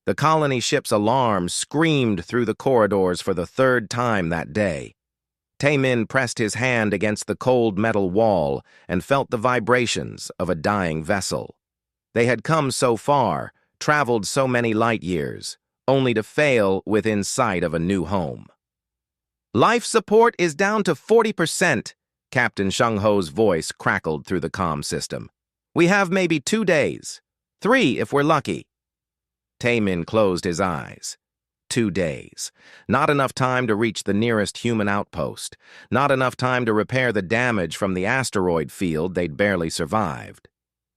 The colony ship's alarm screamed through the corridors for the third time that day. Tae-min pressed his hand against the cold metal wall and felt the vibrations of a dying vessel. They had come so far, traveled so many light years, only to fail within sight of a new home. "Life support is down to 40%, Captain Shung-ho's voice crackled through the comm system. "We have maybe 2 days. 3 if we're lucky." Tae-min closed his eyes. 2 days. Not enough time to reach the nearest human outpost. Not enough time to repair the damage from the asteroid field they'd barely survived.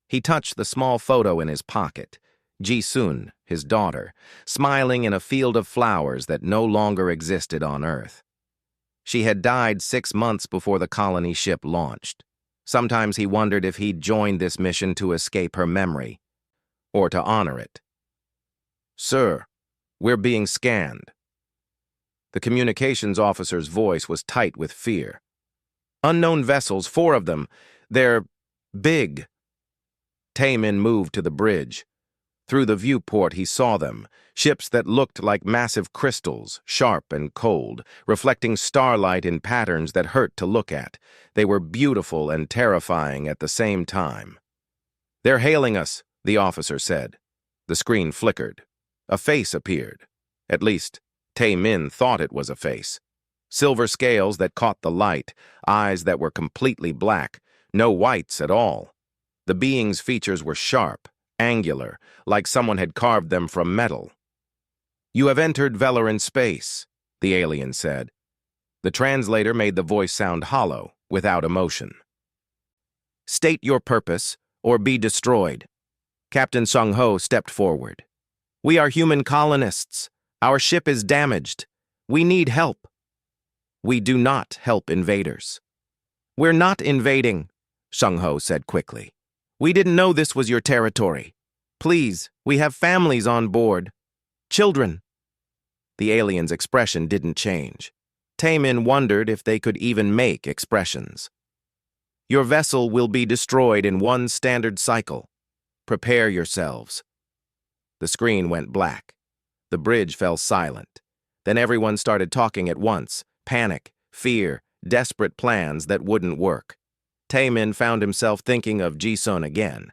He touched the small photo in his pocket. Ji-sun, his daughter, smiling in a field of flowers that no longer existed on Earth. She had died 6 months before the colony ship launched. Sometimes he wondered if he'd joined this mission to escape her memory, or to honor it. "Sir, we're being scanned." The communications officer's voice was tight with fear. "Unknown vessels, 4 of them. They're big." Tae-min moved to the bridge. Through the viewport he saw them, ships that looked like massive crystals, sharp and cold, reflecting starlight in patterns that hurt to look at. They were beautiful and terrifying at the same time. "They're hailing us," the officer said. The screen flickered. A face appeared. At least, Tae-min thought it was a face. Silver scales that caught the light, eyes that were completely black, no whites at all. The being's features were sharp, angular, like someone had carved them from metal. "You have entered Velaran space," the alien said. The translator made the voice sound hollow, without emotion. "State your purpose, or be destroyed." Captain Shung-ho stepped forward. "We are human colonists. Our ship is damaged. We need help." "We do not help invaders." "We're not invading," Shung-ho said quickly. "We didn't know this was your territory. Please, we have families on board. Children." The alien's expression didn't change. Tae-min wondered if they could even make expressions. "Your vessel will be destroyed in 1 standard cycle. Prepare yourselves." The screen went black. The bridge fell silent. Then everyone started talking at once. Panic, fear, desperate plans that wouldn't work. Tae-min found himself thinking of Ji-sun again.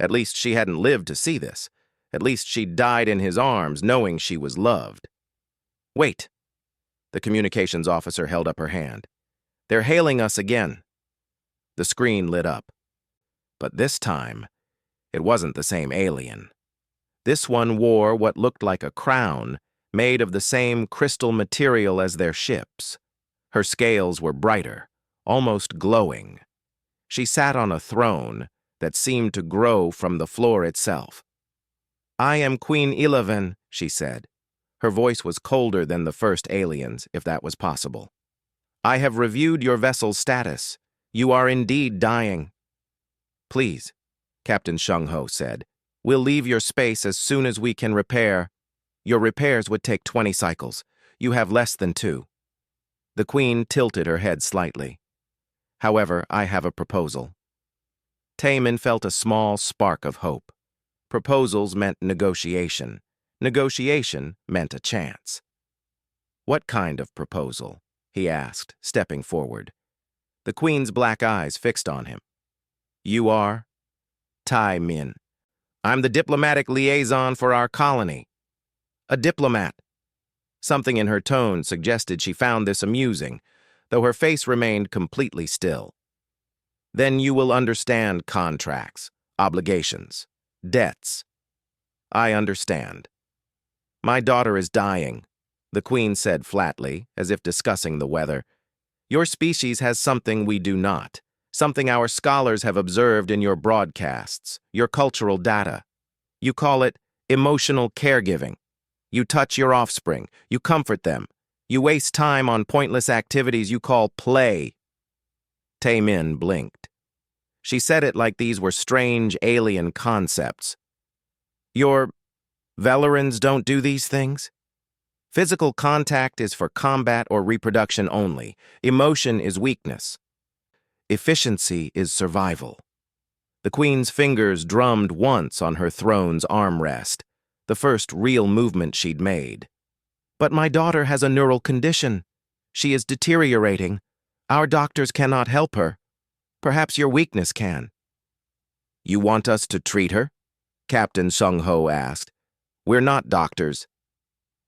At least she hadn't lived to see this. At least she died in his arms knowing she was loved. "Wait." The communications officer held up her hand. "They're hailing us again." The screen lit up. But this time, it wasn't the same alien. This one wore what looked like a crown, made of the same crystal material as their ships. Her scales were brighter, almost glowing. She sat on a throne that seemed to grow from the floor itself. "I am Queen Eleven," she said. Her voice was colder than the first alien's, if that was possible. "I have reviewed your vessel's status. You are indeed dying." "Please," Captain Shung-ho said. "We'll leave your space as soon as we can repair." "Your repairs would take 20 cycles. You have less than 2. The Queen tilted her head slightly. "However, I have a proposal." Tae-min felt a small spark of hope. Proposals meant negotiation. Negotiation meant a chance. "What kind of proposal?" he asked, stepping forward. The Queen's black eyes fixed on him. "You are?" "Tae-min. I'm the diplomatic liaison for our colony." "A diplomat." Something in her tone suggested she found this amusing, though her face remained completely still. "Then you will understand contracts, obligations, debts." "I understand." "My daughter is dying," the Queen said flatly, as if discussing the weather. "Your species has something we do not, something our scholars have observed in your broadcasts, your cultural data. You call it emotional caregiving. You touch your offspring, you comfort them, you waste time on pointless activities you call play." Tae-min blinked. She said it like these were strange alien concepts. "Your Velarans don't do these things? Physical contact is for combat or reproduction only. Emotion is weakness. Efficiency is survival." The Queen's fingers drummed once on her throne's armrest. the first real movement she'd made. "But my daughter has a neural condition. She is deteriorating. Our doctors cannot help her. Perhaps your weakness can." "You want us to treat her?" Captain Sung-ho asked. "We're not doctors."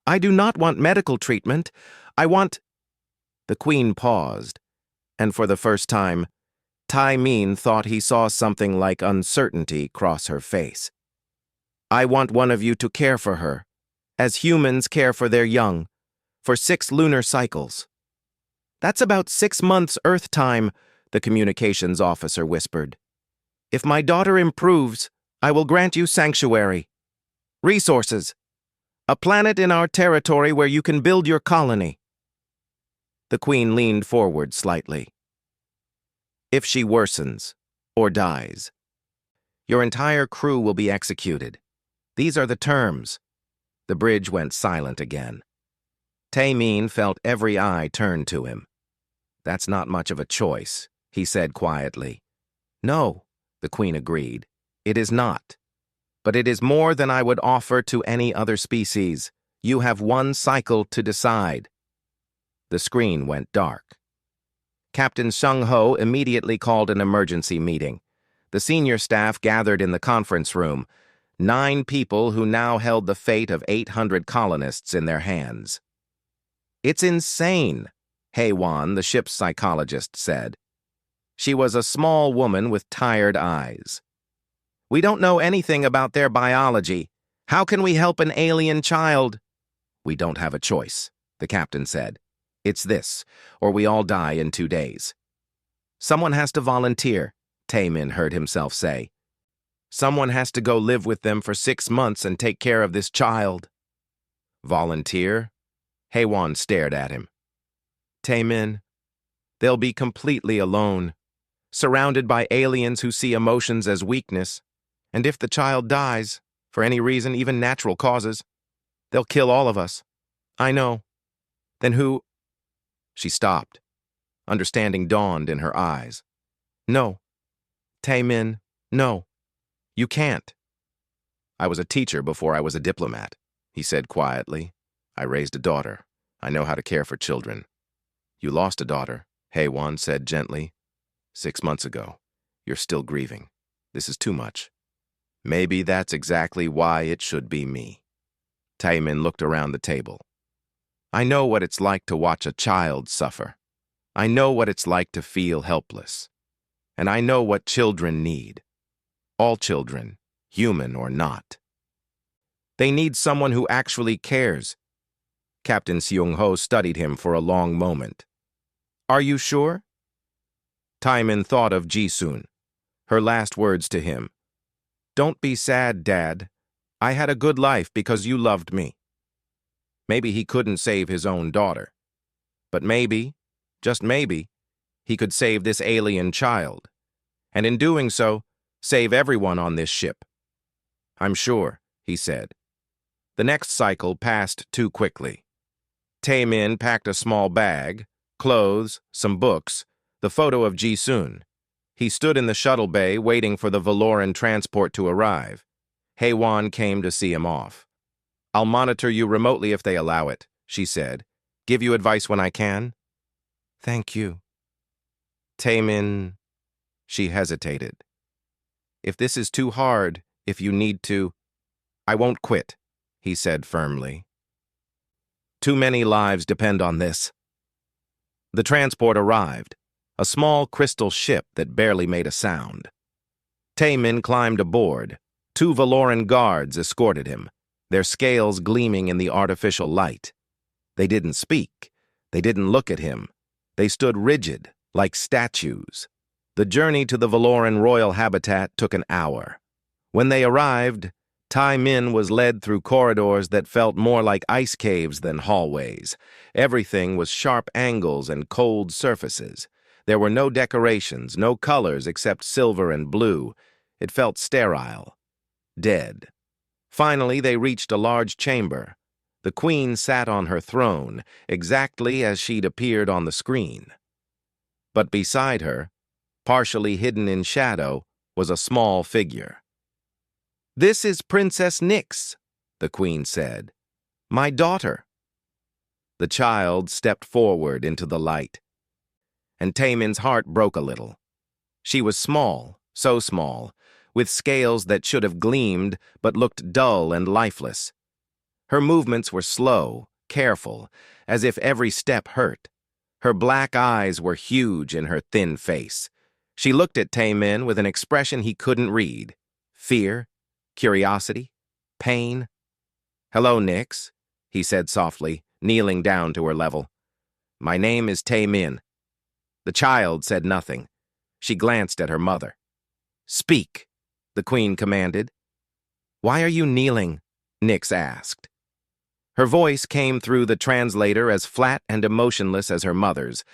"I do not want medical treatment. I want—" The Queen paused, and for the first time, Tai-min thought he saw something like uncertainty cross her face. "I want one of you to care for her, as humans care for their young, for 6 lunar cycles." "That's about 6 months Earth time," the communications officer whispered. "If my daughter improves, I will grant you sanctuary, resources, a planet in our territory where you can build your colony." The Queen leaned forward slightly. "If she worsens, or dies, your entire crew will be executed. These are the terms." The bridge went silent again. Tai-min felt every eye turn to him. "That's not much of a choice," he said quietly. "No," the Queen agreed. "It is not. But it is more than I would offer to any other species. You have 1 cycle to decide." The screen went dark. Captain Sung-ho immediately called an emergency meeting. The senior staff gathered in the conference room, 9 people who now held the fate of 800 colonists in their hands. "It's insane," Hae-won, the ship's psychologist, said. She was a small woman with tired eyes. "We don't know anything about their biology. How can we help an alien child?" "We don't have a choice," the captain said. "It's this, or we all die in 2 days." "Someone has to volunteer," Tai-min heard himself say. "Someone has to go live with them for 6 months and take care of this child." "Volunteer?" Hae-won stared at him. "Tai-min, they'll be completely alone, surrounded by aliens who see emotions as weakness, and if the child dies, for any reason, even natural causes, they'll kill all of us. I know. Then who—" She stopped. Understanding dawned in her eyes. "No. Tai-min, no. You can't." "I was a teacher before I was a diplomat," he said quietly. "I raised a daughter. I know how to care for children." "You lost a daughter," Hae-won said gently. 6 months ago. You're still grieving. This is too much. Maybe that's exactly why it should be me." Tai-min looked around the table. "I know what it's like to watch a child suffer. I know what it's like to feel helpless. And I know what children need. All children, human or not. They need someone who actually cares." Captain Seung-ho studied him for a long moment. "Are you sure?" Tai-min thought of Ji-soon. Her last words to him. "Don't be sad, Dad. I had a good life because you loved me." Maybe he couldn't save his own daughter. But maybe, just maybe, he could save this alien child. And in doing so, save everyone on this ship. "I'm sure," he said. The next cycle passed too quickly. Tai-min packed a small bag, clothes, some books, the photo of Ji-soon. He stood in the shuttle bay waiting for the Valoran transport to arrive. Hae-won came to see him off. "I'll monitor you remotely if they allow it," she said. "Give you advice when I can." "Thank you." Tai-min, she hesitated. "If this is too hard, if you need to—" "I won't quit," he said firmly. "Too many lives depend on this." The transport arrived, a small crystal ship that barely made a sound. Tai-min climbed aboard. 2 Valoran guards escorted him, their scales gleaming in the artificial light. They didn't speak. They didn't look at him. They stood rigid, like statues. The journey to the Valoran royal habitat took an hour. When they arrived, Tai-min was led through corridors that felt more like ice caves than hallways. Everything was sharp angles and cold surfaces. There were no decorations, no colors except silver and blue. It felt sterile, dead. Finally, they reached a large chamber. The Queen sat on her throne, exactly as she'd appeared on the screen. But beside her, partially hidden in shadow, was a small figure. "This is Princess Nyx," the queen said. My daughter. The child stepped forward into the light, and Taemin's heart broke a little. She was small, so small, with scales that should have gleamed but looked dull and lifeless. Her movements were slow, careful, as if every step hurt. Her black eyes were huge in her thin face. She looked at Taemin with an expression he couldn't read. Fear, curiosity, pain. Hello, Nix, he said softly, kneeling down to her level. My name is Taemin. The child said nothing. She glanced at her mother. Speak, the queen commanded. Why are you kneeling? Nix asked. Her voice came through the translator as flat and emotionless as her mother's,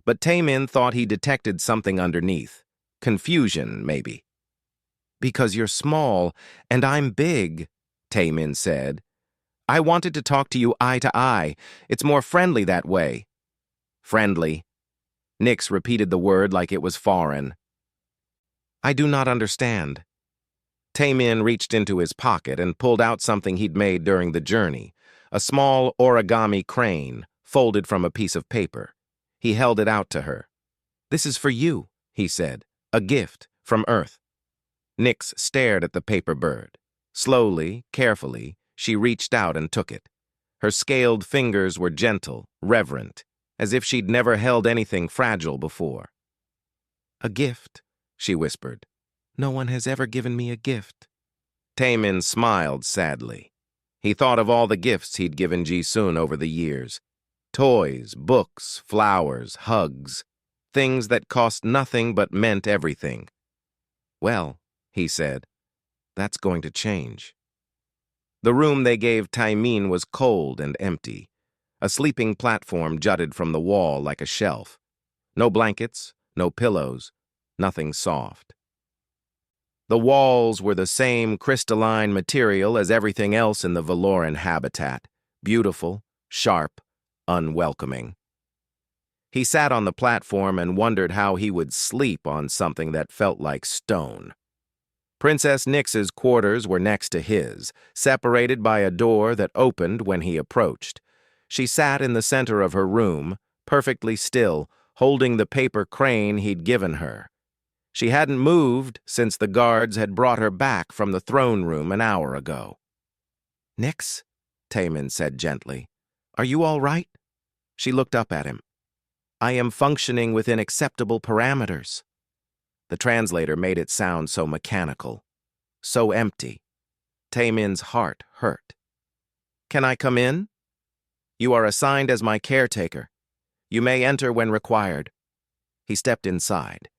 but Taemin thought he detected something underneath. Confusion, maybe. Because you're small, and I'm big, Taemin said. I wanted to talk to you eye to eye. It's more friendly that way. Friendly. Nix repeated the word like it was foreign. I do not understand. Taemin reached into his pocket and pulled out something he'd made during the journey, a small origami crane folded from a piece of paper. He held it out to her. This is for you, he said, a gift from Earth. Nix stared at the paper bird. Slowly, carefully, she reached out and took it. Her scaled fingers were gentle, reverent, as if she'd never held anything fragile before. A gift, she whispered. No one has ever given me a gift. Taemin smiled sadly. He thought of all the gifts he'd given Ji-sun over the years. Toys, books, flowers, hugs, things that cost nothing but meant everything. Well, he said, that's going to change. The room they gave Taemin was cold and empty. A sleeping platform jutted from the wall like a shelf. No blankets, no pillows, nothing soft. The walls were the same crystalline material as everything else in the Valoran habitat, beautiful, sharp, unwelcoming. He sat on the platform and wondered how he would sleep on something that felt like stone. Princess Nix's quarters were next to his, separated by a door that opened when he approached. She sat in the center of her room, perfectly still, holding the paper crane he'd given her. She hadn't moved since the guards had brought her back from the throne room an hour ago. Nix, Taemin said gently, are you all right? She looked up at him. I am functioning within acceptable parameters. The translator made it sound so mechanical, so empty. Taemin's heart hurt. Can I come in? You are assigned as my caretaker. You may enter when required. He stepped inside.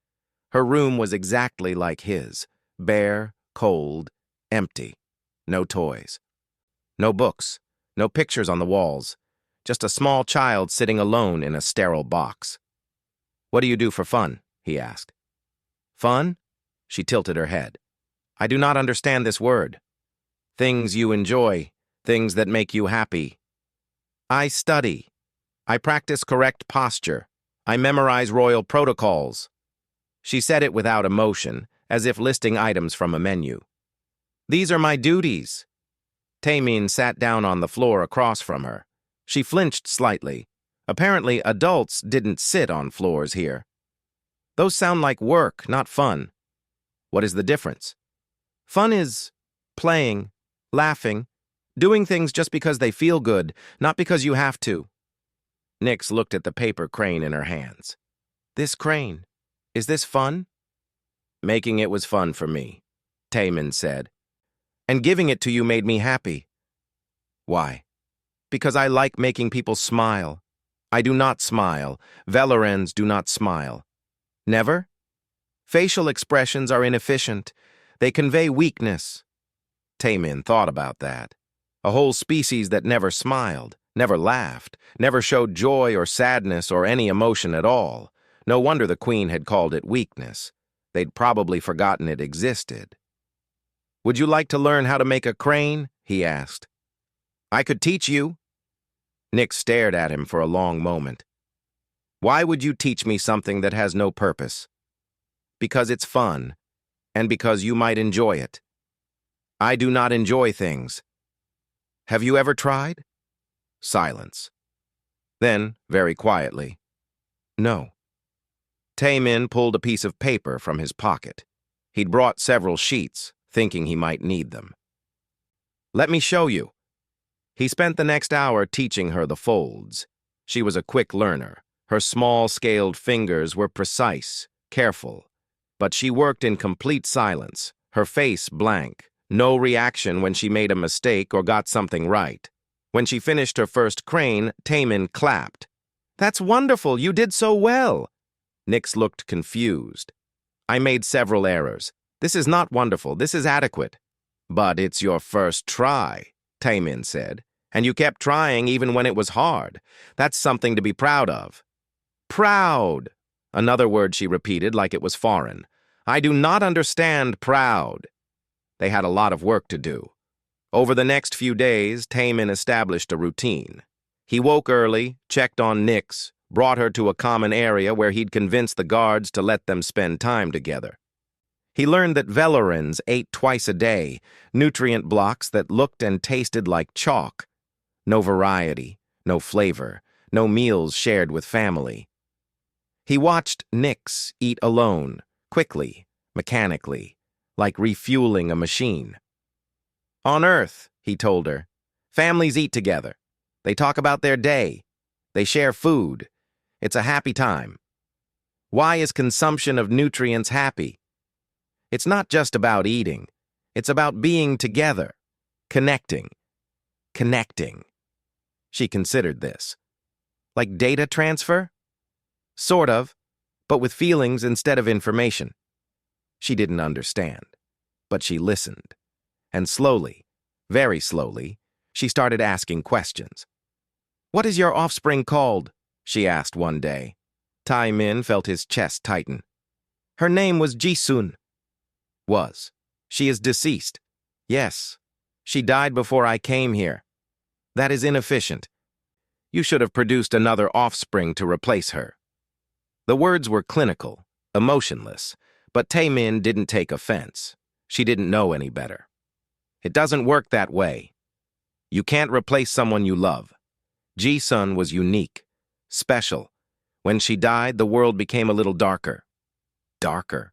Her room was exactly like his, bare, cold, empty. No toys. No books, no pictures on the walls. Just a small child sitting alone in a sterile box. What do you do for fun? He asked. Fun? She tilted her head. I do not understand this word. Things you enjoy, things that make you happy. I study. I practice correct posture. I memorize royal protocols. She said it without emotion, as if listing items from a menu. These are my duties. Taemin sat down on the floor across from her. She flinched slightly. Apparently, adults didn't sit on floors here. Those sound like work, not fun. What is the difference? Fun is playing, laughing, doing things just because they feel good, not because you have to. Nix looked at the paper crane in her hands. This crane, is this fun? Making it was fun for me, Taemin said. And giving it to you made me happy. Why? Because I like making people smile. I do not smile. Valorans do not smile. Never? Facial expressions are inefficient. They convey weakness. Taemin thought about that. A whole species that never smiled, never laughed, never showed joy or sadness or any emotion at all. No wonder the queen had called it weakness. They'd probably forgotten it existed. Would you like to learn how to make a crane? He asked. I could teach you. Nick stared at him for a long moment. Why would you teach me something that has no purpose? Because it's fun, and because you might enjoy it. I do not enjoy things. Have you ever tried? Silence. Then, very quietly, no. Taemin pulled a piece of paper from his pocket. He'd brought several sheets, thinking he might need them. Let me show you. He spent the next hour teaching her the folds. She was a quick learner. Her small-scaled fingers were precise, careful. But she worked in complete silence, her face blank, no reaction when she made a mistake or got something right. When she finished her first crane, Taemin clapped. "That's wonderful, you did so well." Nyx looked confused. "I made several errors. This is not wonderful, this is adequate." "But it's your first try," Taemin said. "And you kept trying even when it was hard. That's something to be proud of." "Proud," another word she repeated like it was foreign. "I do not understand proud." They had a lot of work to do. Over the next few days, Taemin established a routine. He woke early, checked on Nyx, brought her to a common area where he'd convinced the guards to let them spend time together. He learned that Velorans ate twice a day, nutrient blocks that looked and tasted like chalk. No variety, no flavor, no meals shared with family. He watched Nyx eat alone, quickly, mechanically, like refueling a machine. "On Earth," he told her, "families eat together. They talk about their day. They share food. It's a happy time. Why is consumption of nutrients happy? It's not just about eating. It's about being together, connecting. Connecting." She considered this. Like data transfer? Sort of, but with feelings instead of information. She didn't understand, but she listened. And slowly, very slowly, she started asking questions. "What is your offspring called?" she asked one day. Taemin felt his chest tighten. "Her name was Jisun." "Was. She is deceased." "Yes. She died before I came here." "That is inefficient. You should have produced another offspring to replace her." The words were clinical, emotionless, but Taemin didn't take offense. She didn't know any better. "It doesn't work that way. You can't replace someone you love. Ji-sun was unique, special. When she died, the world became a little darker." "Darker?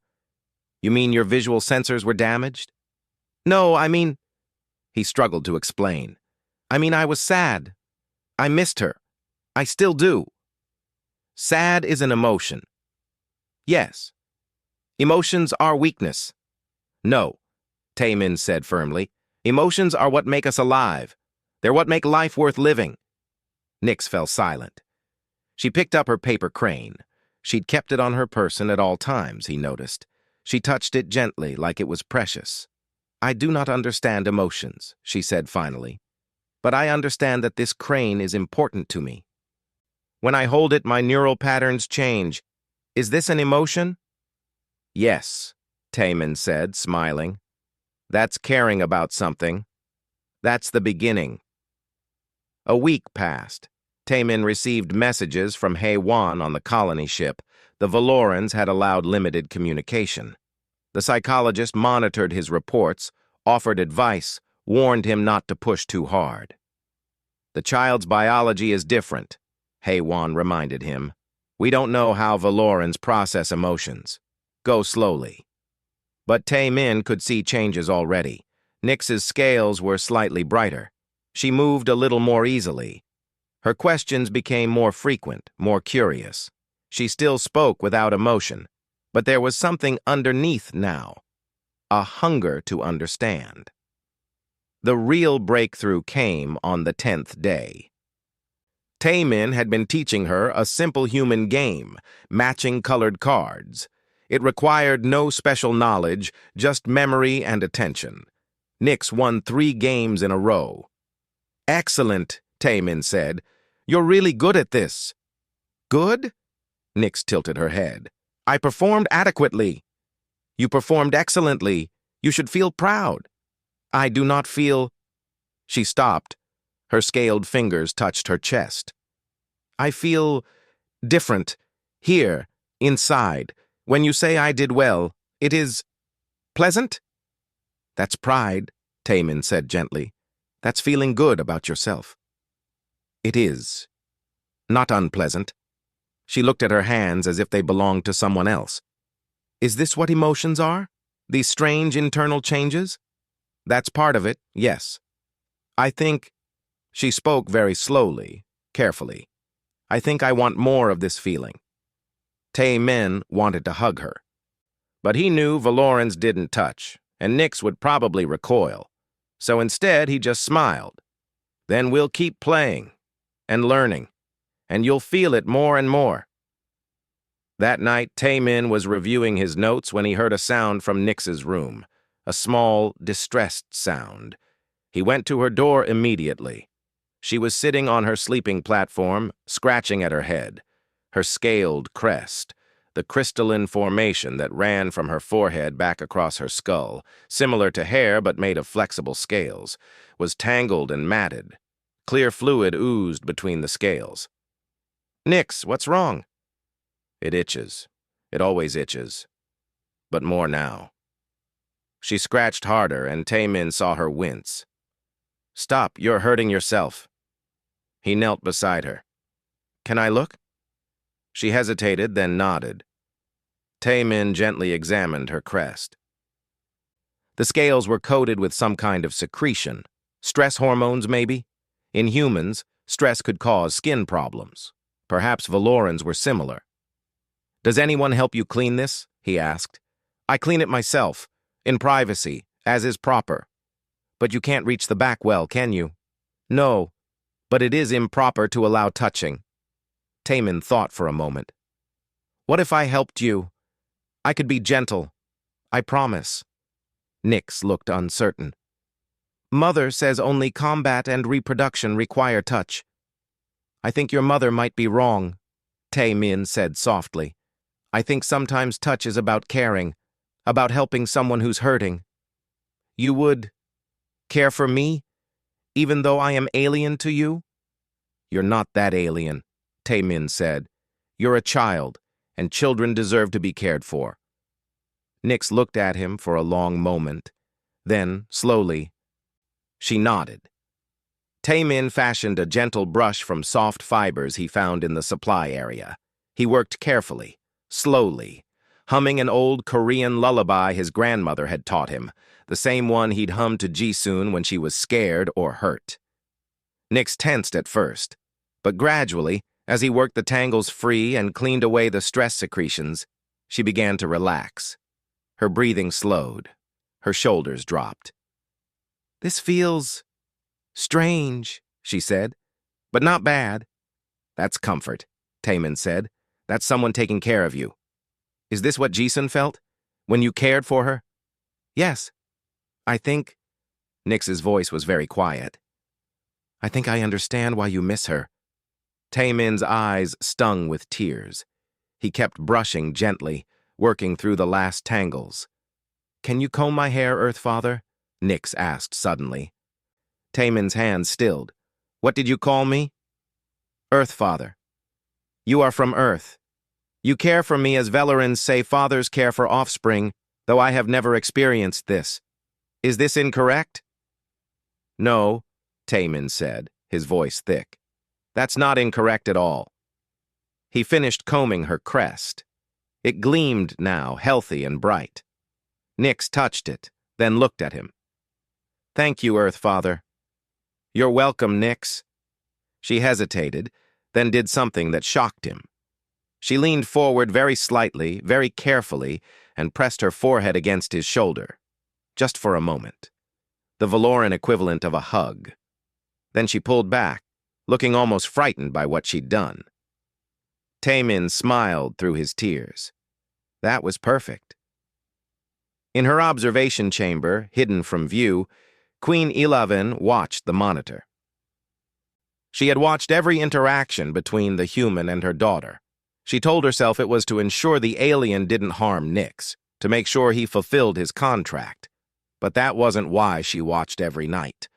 You mean your visual sensors were damaged?" "No, I mean..." He struggled to explain. "I mean, I was sad. I missed her. I still do." "Sad is an emotion." "Yes." "Emotions are weakness." "No," Taemin said firmly. "Emotions are what make us alive. They're what make life worth living." Nyx fell silent. She picked up her paper crane. She'd kept it on her person at all times, he noticed. She touched it gently, like it was precious. "I do not understand emotions," she said finally. "But I understand that this crane is important to me. When I hold it, my neural patterns change. Is this an emotion?" "Yes," Taemin said, smiling. "That's caring about something. That's the beginning." A week passed. Taemin received messages from Hei-Wan on the colony ship. The Velorans had allowed limited communication. The psychologist monitored his reports, offered advice, warned him not to push too hard. "The child's biology is different," Hei-Wan reminded him. "We don't know how Velorans process emotions. Go slowly." But Taemin could see changes already. Nyx's scales were slightly brighter. She moved a little more easily. Her questions became more frequent, more curious. She still spoke without emotion, but there was something underneath now. A hunger to understand. The real breakthrough came on the 10th day. Taemin had been teaching her a simple human game, matching colored cards. It required no special knowledge, just memory and attention. Nyx won 3 games in a row. "Excellent," Taemin said. "You're really good at this." "Good?" Nyx tilted her head. "I performed adequately." "You performed excellently. You should feel proud." "I do not feel..." She stopped. Her scaled fingers touched her chest. "I feel different. Here, inside. When you say I did well, it is pleasant?" "That's pride," Taemin said gently. That's feeling good about yourself. It is. Not unpleasant. She looked at her hands as if they belonged to someone else. Is this what emotions are? These strange internal changes? That's part of it, yes. I think, she spoke very slowly, carefully. I think I want more of this feeling. Tae-min wanted to hug her. But he knew Valorans didn't touch, and Nyx would probably recoil. So instead, he just smiled. Then we'll keep playing and learning, and you'll feel it more and more. That night, Tae-min was reviewing his notes when he heard a sound from Nyx's room, a small, distressed sound. He went to her door immediately. She was sitting on her sleeping platform, scratching at her head. Her scaled crest, the crystalline formation that ran from her forehead back across her skull, similar to hair but made of flexible scales, was tangled and matted. Clear fluid oozed between the scales. Nyx, what's wrong? It itches. It always itches. But more now. She scratched harder, and Tae-min saw her wince. Stop, you're hurting yourself. He knelt beside her. Can I look? She hesitated, then nodded. Tae-min gently examined her crest. The scales were coated with some kind of secretion. Stress hormones, maybe? In humans, stress could cause skin problems. Perhaps Valorans were similar. Does anyone help you clean this? He asked. I clean it myself, in privacy, as is proper. But you can't reach the back well, can you? No, but it is improper to allow touching. Tae-min thought for a moment. What if I helped you? I could be gentle. I promise. Nyx looked uncertain. Mother says only combat and reproduction require touch. I think your mother might be wrong, Tae-min said softly. I think sometimes touch is about caring, about helping someone who's hurting. You would care for me, even though I am alien to you? You're not that alien, Tae-min said. You're a child, and children deserve to be cared for. Nyx looked at him for a long moment. Then, slowly, she nodded. Tae-min fashioned a gentle brush from soft fibers he found in the supply area. He worked carefully, slowly, humming an old Korean lullaby his grandmother had taught him, the same one he'd hummed to Jisun when she was scared or hurt. Nyx tensed at first, but gradually, as he worked the tangles free and cleaned away the stress secretions, she began to relax. Her breathing slowed. Her shoulders dropped. This feels strange, she said, but not bad. That's comfort, Tae-min said. That's someone taking care of you. Is this what Jisun felt? When you cared for her? Yes. I think... Nyx's voice was very quiet. I think I understand why you miss her. Tae-min's eyes stung with tears. He kept brushing gently, working through the last tangles. Can you comb my hair, Earthfather? Nyx asked suddenly. Tae-min's hand stilled. What did you call me? Earthfather. You are from Earth. You care for me as Valorans say fathers care for offspring, though I have never experienced this. Is this incorrect? No, Tae-min said, his voice thick. That's not incorrect at all. He finished combing her crest. It gleamed now, healthy and bright. Nyx touched it, then looked at him. Thank you, Earthfather. You're welcome, Nyx. She hesitated, then did something that shocked him. She leaned forward very slightly, very carefully, and pressed her forehead against his shoulder. Just for a moment. The Valoran equivalent of a hug. Then she pulled back, looking almost frightened by what she'd done. Tae-min smiled through his tears. That was perfect. In her observation chamber, hidden from view, Queen Eleven watched the monitor. She had watched every interaction between the human and her daughter. She told herself it was to ensure the alien didn't harm Nyx, to make sure he fulfilled his contract. But that wasn't why she watched every night.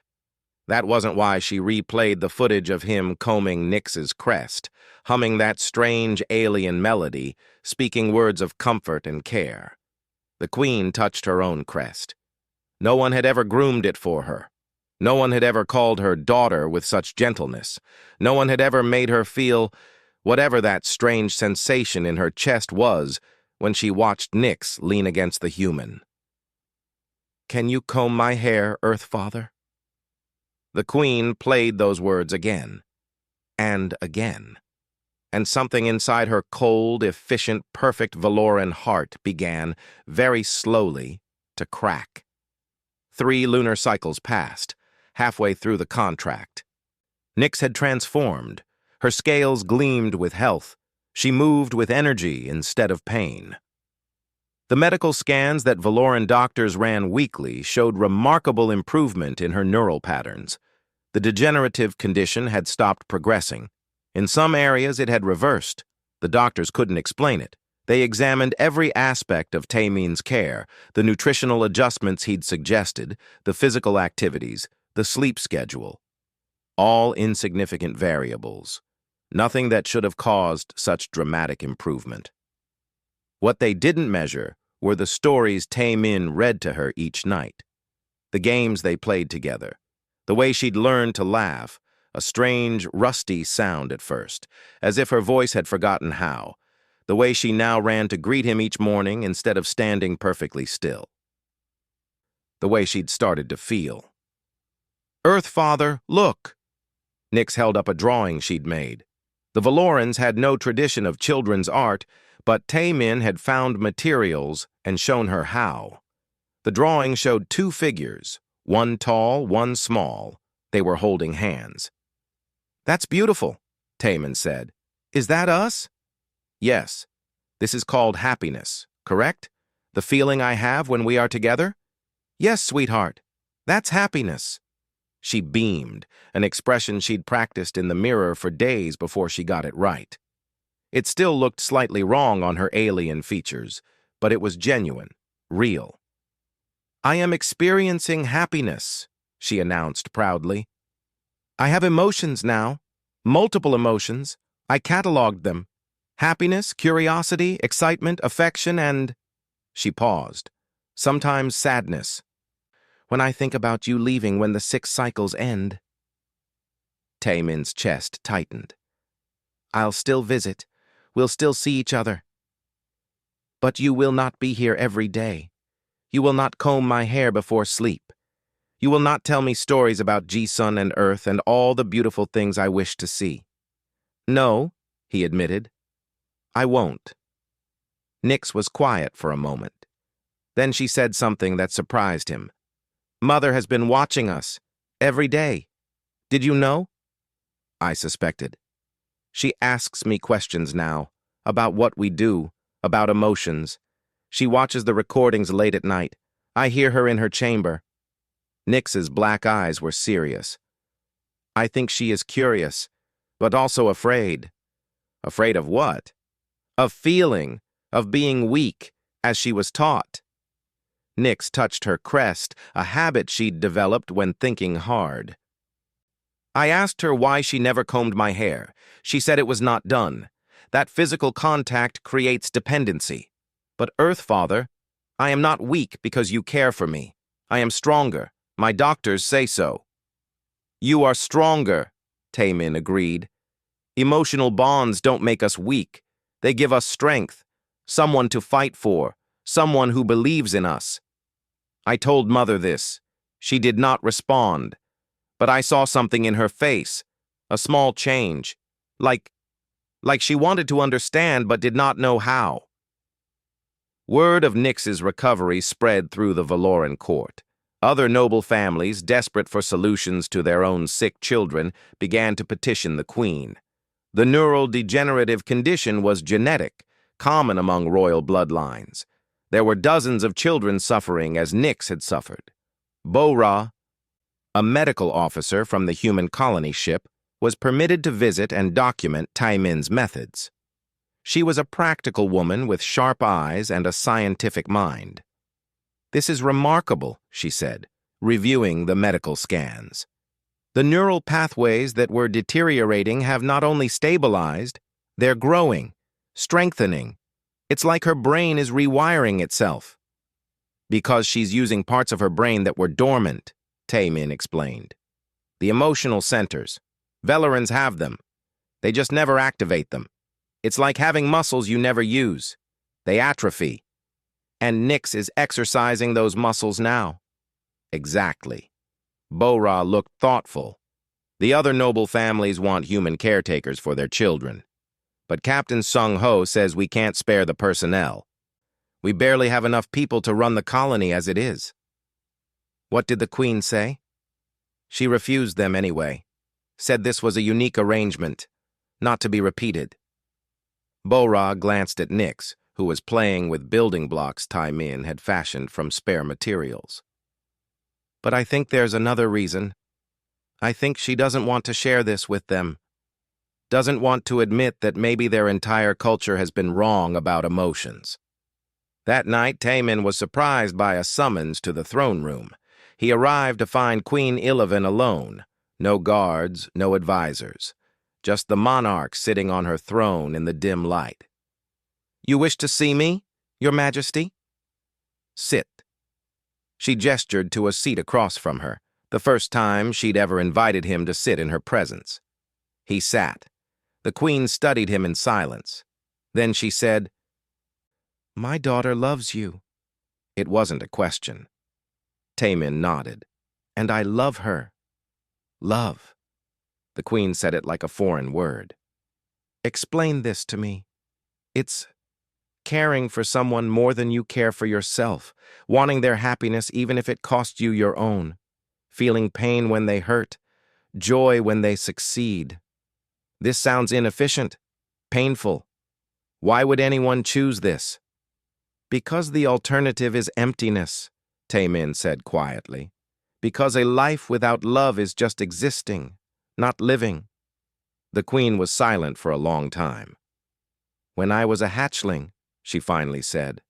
That wasn't why she replayed the footage of him combing Nyx's crest, humming that strange alien melody, speaking words of comfort and care. The queen touched her own crest. No one had ever groomed it for her. No one had ever called her daughter with such gentleness. No one had ever made her feel whatever that strange sensation in her chest was when she watched Nyx lean against the human. "Can you comb my hair, Earth Father?" The Queen played those words again, and again, and something inside her cold, efficient, perfect Valoran heart began, very slowly, to crack. 3 lunar cycles passed, halfway through the contract. Nyx had transformed. Her scales gleamed with health. She moved with energy instead of pain. The medical scans that Valoran doctors ran weekly showed remarkable improvement in her neural patterns. The degenerative condition had stopped progressing. In some areas it had reversed. The doctors couldn't explain it. They examined every aspect of Taimin's care, the nutritional adjustments he'd suggested, the physical activities, the sleep schedule. All insignificant variables. Nothing that should have caused such dramatic improvement. What they didn't measure were the stories Taimin read to her each night, the games they played together, the way she'd learned to laugh, a strange, rusty sound at first, as if her voice had forgotten how, the way she now ran to greet him each morning instead of standing perfectly still, the way she'd started to feel. "Earth Father, look!" Nyx held up a drawing she'd made. The Valorans had no tradition of children's art, but Taimin had found materials and shown her how. The drawing showed 2 figures, one tall, one small. They were holding hands. "That's beautiful," Taimin said. "Is that us?" "Yes. This is called happiness, correct? The feeling I have when we are together?" "Yes, sweetheart. That's happiness." She beamed, an expression she'd practiced in the mirror for days before she got it right. It still looked slightly wrong on her alien features, but it was genuine, real. "I am experiencing happiness," she announced proudly. "I have emotions now, multiple emotions. I cataloged them. Happiness, curiosity, excitement, affection, and—" She paused. "Sometimes sadness. When I think about you leaving when the 6 cycles end." Taimin's chest tightened. "I'll still visit. We'll still see each other. But you will not be here every day. You will not comb my hair before sleep. You will not tell me stories about G-Sun and Earth and all the beautiful things I wish to see." "No," he admitted. "I won't." Nyx was quiet for a moment. Then she said something that surprised him. "Mother has been watching us. Every day. Did you know?" I suspected. "She asks me questions now, about what we do, about emotions. She watches the recordings late at night. I hear her in her chamber." Nyx's black eyes were serious. "I think she is curious, but also afraid." "Afraid of what?" "Of feeling, of being weak, as she was taught." Nyx touched her crest, a habit she'd developed when thinking hard. "I asked her why she never combed my hair. She said it was not done. That physical contact creates dependency. But Earth Father, I am not weak because you care for me. I am stronger. My doctors say so." "You are stronger," Taimin agreed. "Emotional bonds don't make us weak. They give us strength, someone to fight for, someone who believes in us." I told Mother this. She did not respond. But I saw something in her face, a small change, like she wanted to understand but did not know how. Word of Nyx's recovery spread through the Valoran court. Other noble families, desperate for solutions to their own sick children, began to petition the queen. The neural degenerative condition was genetic, common among royal bloodlines. There were dozens of children suffering as Nyx had suffered. Bora, a medical officer from the human colony ship, was permitted to visit and document Taimin's methods. She was a practical woman with sharp eyes and a scientific mind. "This is remarkable," she said, reviewing the medical scans. "The neural pathways that were deteriorating have not only stabilized, they're growing, strengthening. It's like her brain is rewiring itself." "Because she's using parts of her brain that were dormant," Taemin explained. The emotional centers. Velerans have them. They just never activate them. It's like having muscles you never use. They atrophy. And Nyx is exercising those muscles now. Exactly. Bo-Ra looked thoughtful. The other noble families want human caretakers for their children. But Captain Sung-Ho says we can't spare the personnel. We barely have enough people to run the colony as it is. What did the Queen say? She refused them anyway. Said this was a unique arrangement, not to be repeated. Bo-Ra glanced at Nyx, who was playing with building blocks Taemin had fashioned from spare materials. But I think there's another reason. I think she doesn't want to share this with them. Doesn't want to admit that maybe their entire culture has been wrong about emotions. That night, Taemin was surprised by a summons to the throne room. He arrived to find Queen Ilevan alone. No guards, no advisors. Just the monarch sitting on her throne in the dim light. "You wish to see me, Your Majesty?" "Sit." She gestured to a seat across from her, the first time she'd ever invited him to sit in her presence. He sat. The Queen studied him in silence. Then she said, "My daughter loves you." It wasn't a question. Taemin nodded. "And I love her." "Love." The Queen said it like a foreign word. "Explain this to me. It's caring for someone more than you care for yourself, wanting their happiness even if it costs you your own, feeling pain when they hurt, joy when they succeed. This sounds inefficient, painful. Why would anyone choose this?" "Because the alternative is emptiness," Taemin said quietly. "Because a life without love is just existing, not living." The Queen was silent for a long time. "When I was a hatchling," she finally said,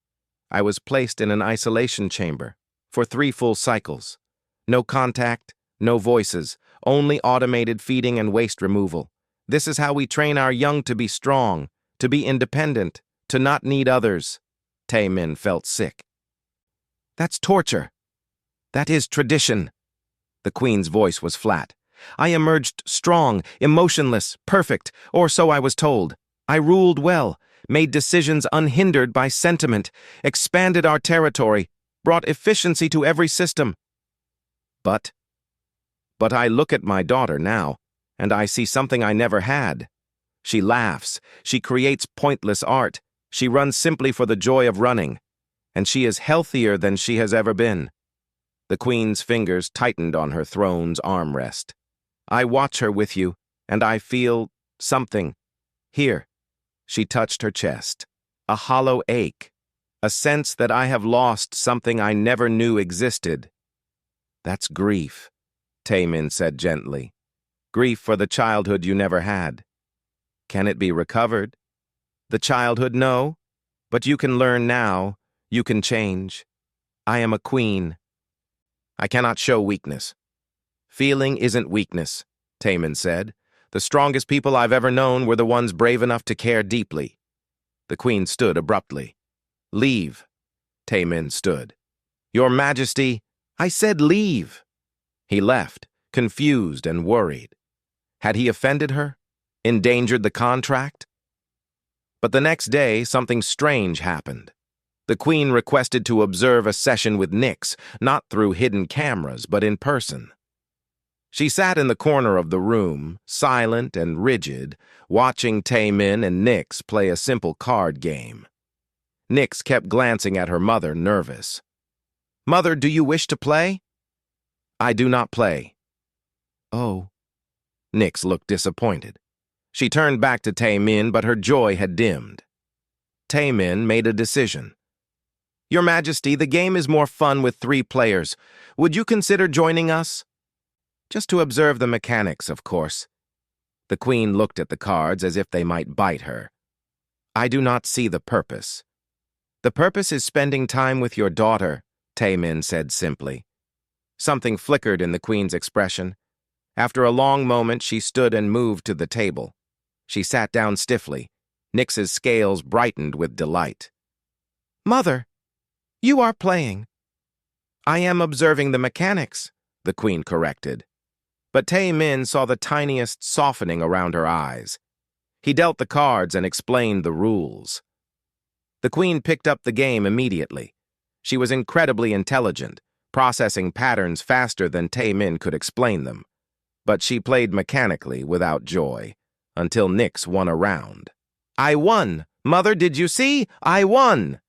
"I was placed in an isolation chamber for 3 full cycles. No contact, no voices, only automated feeding and waste removal. This is how we train our young to be strong, to be independent, to not need others." Taemin felt sick. "That's torture. That is tradition." The Queen's voice was flat. "I emerged strong, emotionless, perfect, or so I was told. I ruled well, made decisions unhindered by sentiment, expanded our territory, brought efficiency to every system. But I look at my daughter now, and I see something I never had. She laughs, she creates pointless art, she runs simply for the joy of running, and she is healthier than she has ever been." The Queen's fingers tightened on her throne's armrest. "I watch her with you, and I feel something. Here." She touched her chest. "A hollow ache. A sense that I have lost something I never knew existed." "That's grief," Taemin said gently. "Grief for the childhood you never had. Can it be recovered? The childhood, no. But you can learn now. You can change. I am a queen. I cannot show weakness." "Feeling isn't weakness," Taemin said. "The strongest people I've ever known were the ones brave enough to care deeply." The Queen stood abruptly. "Leave." Taemin stood. "Your Majesty, I said leave." He left, confused and worried. Had he offended her? Endangered the contract? But the next day, something strange happened. The Queen requested to observe a session with Nyx, not through hidden cameras, but in person. She sat in the corner of the room, silent and rigid, watching Taemin and Nyx play a simple card game. Nyx kept glancing at her mother, nervous. "Mother, do you wish to play?" "I do not play." "Oh." Nyx looked disappointed. She turned back to Taemin, but her joy had dimmed. Taemin made a decision. "Your Majesty, the game is more fun with 3 players. Would you consider joining us?" "Just to observe the mechanics, of course." The Queen looked at the cards as if they might bite her. "I do not see the purpose." "The purpose is spending time with your daughter," Taemin said simply. Something flickered in the Queen's expression. After a long moment, she stood and moved to the table. She sat down stiffly. Nyx's scales brightened with delight. "Mother, you are playing." "I am observing the mechanics," the queen corrected. But Tae-min saw the tiniest softening around her eyes. He dealt the cards and explained the rules. The queen picked up the game immediately. She was incredibly intelligent, processing patterns faster than Tae-min could explain them. But she played mechanically without joy, until Nix won a round. "I won! Mother, did you see? I won!"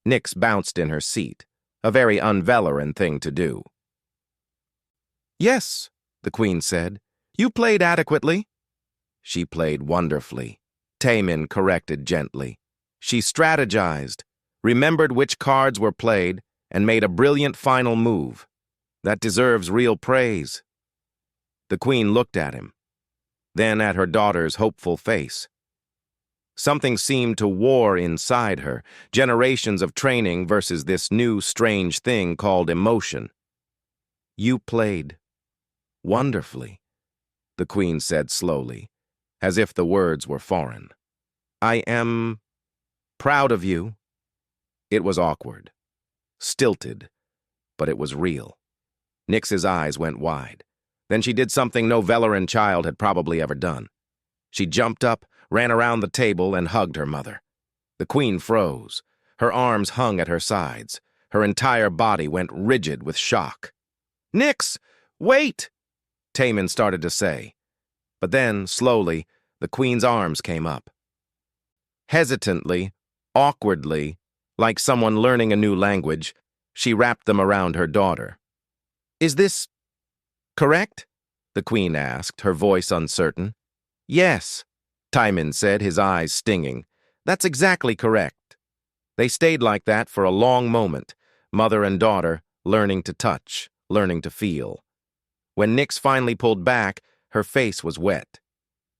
Nix bounced in her seat, a very un-Valoran thing to do. "Yes," the queen said. "You played adequately." "She played wonderfully," Tae-min corrected gently. "She strategized, remembered which cards were played, and made a brilliant final move. That deserves real praise." The queen looked at him, then at her daughter's hopeful face. Something seemed to war inside her, generations of training versus this new strange thing called emotion. "You played wonderfully," the queen said slowly, as if the words were foreign. "I am proud of you." It was awkward, stilted, but it was real. Nix's eyes went wide. Then she did something no Valoran child had probably ever done. She jumped up, ran around the table, and hugged her mother. The queen froze. Her arms hung at her sides. Her entire body went rigid with shock. "Nix, wait!" Tae-min started to say. But then, slowly, the queen's arms came up. Hesitantly, awkwardly, like someone learning a new language, she wrapped them around her daughter. "Is this correct?" the queen asked, her voice uncertain. "Yes," Tae-min said, his eyes stinging. "That's exactly correct." They stayed like that for a long moment, mother and daughter, learning to touch, learning to feel. When Nix finally pulled back, her face was wet.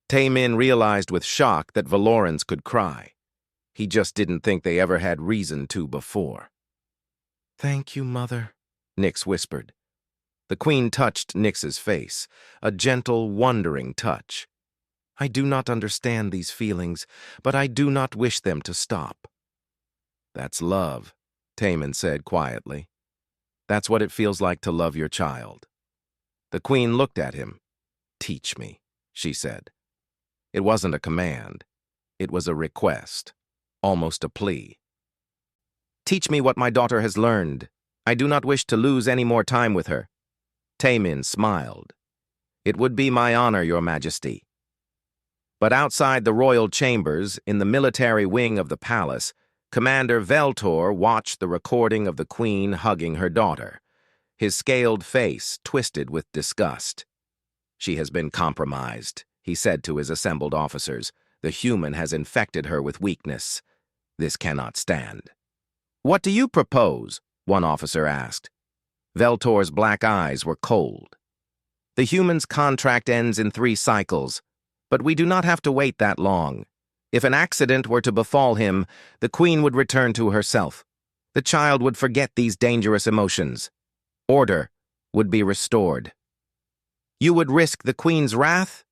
Tae-min realized with shock that Valorans could cry. He just didn't think they ever had reason to before. "Thank you, Mother," Nix whispered. The queen touched Nix's face, a gentle, wondering touch. "I do not understand these feelings, but I do not wish them to stop." "That's love," Tae-min said quietly. "That's what it feels like to love your child." The queen looked at him. "Teach me," she said. It wasn't a command. It was a request, almost a plea. "Teach me what my daughter has learned. I do not wish to lose any more time with her." Tae-min smiled. "It would be my honor, Your Majesty." But outside the royal chambers, in the military wing of the palace, Commander Veltor watched the recording of the queen hugging her daughter, his scaled face twisted with disgust. "She has been compromised," he said to his assembled officers. "The human has infected her with weakness. This cannot stand." "What do you propose?" one officer asked. Veltor's black eyes were cold. "The human's contract ends in 3 cycles, but we do not have to wait that long. If an accident were to befall him, the queen would return to herself. The child would forget these dangerous emotions. Order would be restored." "You would risk the queen's wrath?"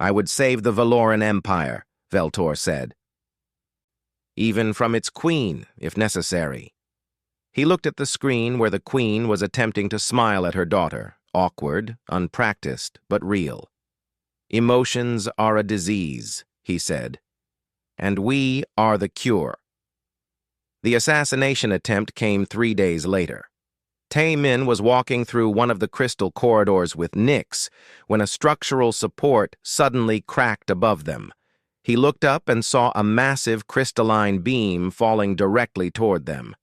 "I would save the Valoran Empire," Veltor said. "Even from its queen, if necessary." He looked at the screen where the queen was attempting to smile at her daughter, awkward, unpracticed, but real. "Emotions are a disease," he said, "and we are the cure." The assassination attempt came 3 days later. Tae-min was walking through one of the crystal corridors with Nix when a structural support suddenly cracked above them. He looked up and saw a massive crystalline beam falling directly toward them.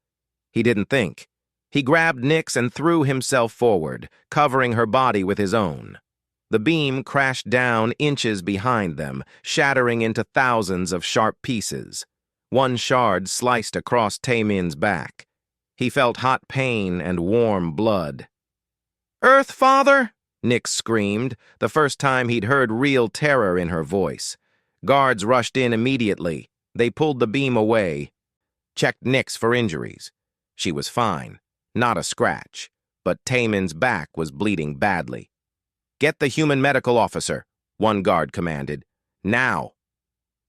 He didn't think. He grabbed Nix and threw himself forward, covering her body with his own. The beam crashed down inches behind them, shattering into thousands of sharp pieces. One shard sliced across Tae-min's back. He felt hot pain and warm blood. "Earth Father!" Nix screamed, the first time he'd heard real terror in her voice. Guards rushed in immediately. They pulled the beam away, checked Nix for injuries. She was fine, not a scratch, but Tae-min's back was bleeding badly. "Get the human medical officer," one guard commanded. "Now."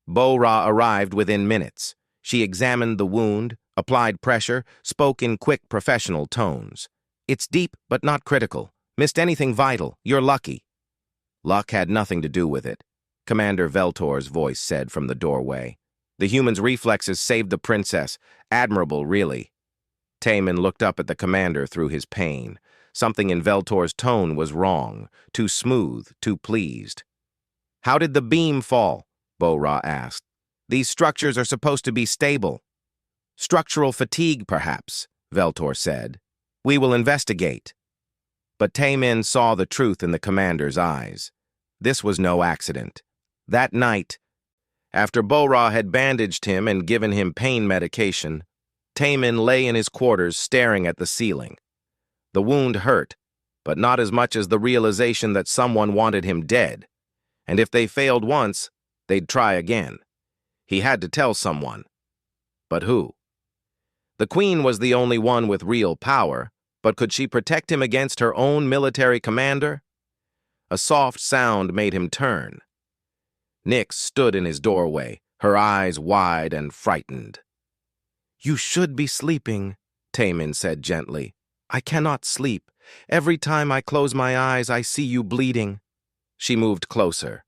Bo-Ra arrived within minutes. She examined the wound, applied pressure, spoke in quick professional tones. "It's deep, but not critical. Missed anything vital, you're lucky. Luck had nothing to do with it, Commander Veltor's voice said from the doorway. The human's reflexes saved the princess. Admirable, really. Taemin looked up at the commander through his pain. Something in Veltor's tone was wrong, too smooth, too pleased. How did the beam fall? Bo-Ra asked. These structures are supposed to be stable. Structural fatigue, perhaps, Veltor said. We will investigate. But Taemin saw the truth in the commander's eyes. This was no accident. That night, after Bo-Ra had bandaged him and given him pain medication, Taemin lay in his quarters staring at the ceiling. The wound hurt, but not as much as the realization that someone wanted him dead. And if they failed once, they'd try again. He had to tell someone. But who? The queen was the only one with real power, but could she protect him against her own military commander? A soft sound made him turn. Nyx stood in his doorway, her eyes wide and frightened. You should be sleeping, Taemin said gently. I cannot sleep. Every time I close my eyes, I see you bleeding. She moved closer.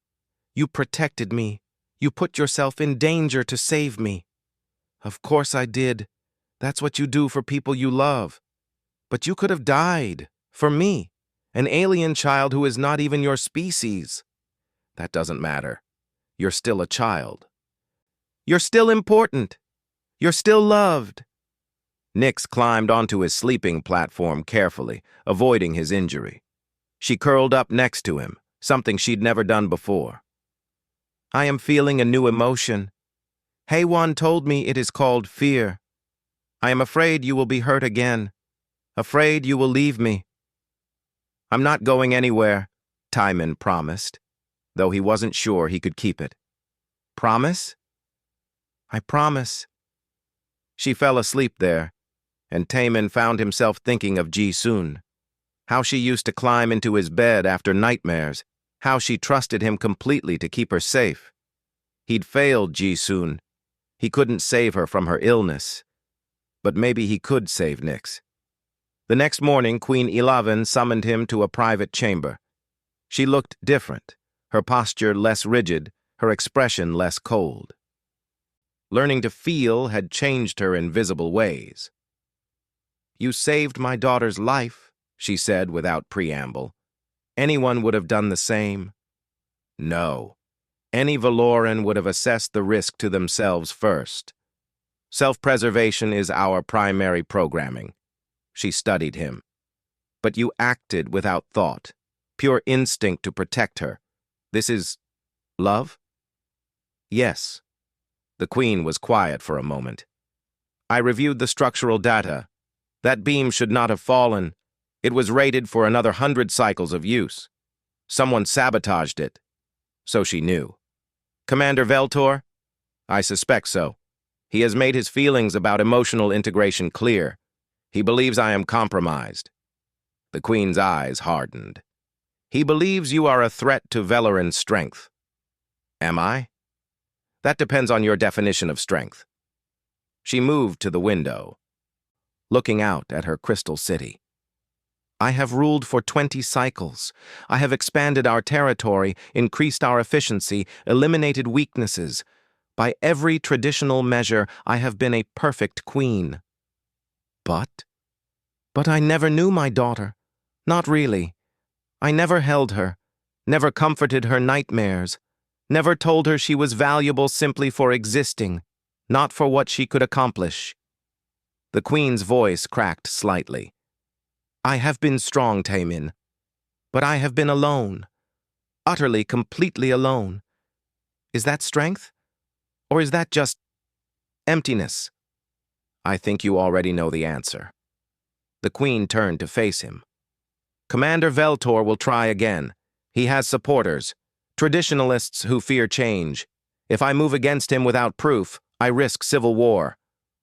You protected me. You put yourself in danger to save me. Of course I did. That's what you do for people you love. But you could have died. For me. An alien child who is not even your species. That doesn't matter. You're still a child. You're still important. You're still loved. Nyx climbed onto his sleeping platform carefully, avoiding his injury. She curled up next to him, something she'd never done before. I am feeling a new emotion. Heywan told me it is called fear. I am afraid you will be hurt again. Afraid you will leave me. I'm not going anywhere, Taemin promised, though he wasn't sure he could keep it. Promise? I promise. She fell asleep there, and Taemin found himself thinking of Ji-sun. How she used to climb into his bed after nightmares, how she trusted him completely to keep her safe. He'd failed Ji-sun. He couldn't save her from her illness. But maybe he could save Nyx. The next morning, Queen Eleven summoned him to a private chamber. She looked different, her posture less rigid, her expression less cold. Learning to feel had changed her in visible ways. You saved my daughter's life, she said without preamble. Anyone would have done the same. No. Any Valoran would have assessed the risk to themselves first. Self-preservation is our primary programming. She studied him. But you acted without thought, pure instinct to protect her. This is love? Yes. The queen was quiet for a moment. I reviewed the structural data. That beam should not have fallen. It was rated for another 100 cycles of use. Someone sabotaged it. So she knew. Commander Veltor? I suspect so. He has made his feelings about emotional integration clear. He believes I am compromised. The queen's eyes hardened. He believes you are a threat to Valoran's strength. Am I? That depends on your definition of strength. She moved to the window, looking out at her crystal city. I have ruled for 20 cycles. I have expanded our territory, increased our efficiency, eliminated weaknesses. By every traditional measure, I have been a perfect queen. But I never knew my daughter. Not really. I never held her, never comforted her nightmares, never told her she was valuable simply for existing, not for what she could accomplish. The queen's voice cracked slightly. I have been strong, Taemin, but I have been alone, utterly, completely alone. Is that strength? Or is that just emptiness? I think you already know the answer. The queen turned to face him. Commander Veltor will try again. He has supporters, traditionalists who fear change. If I move against him without proof, I risk civil war.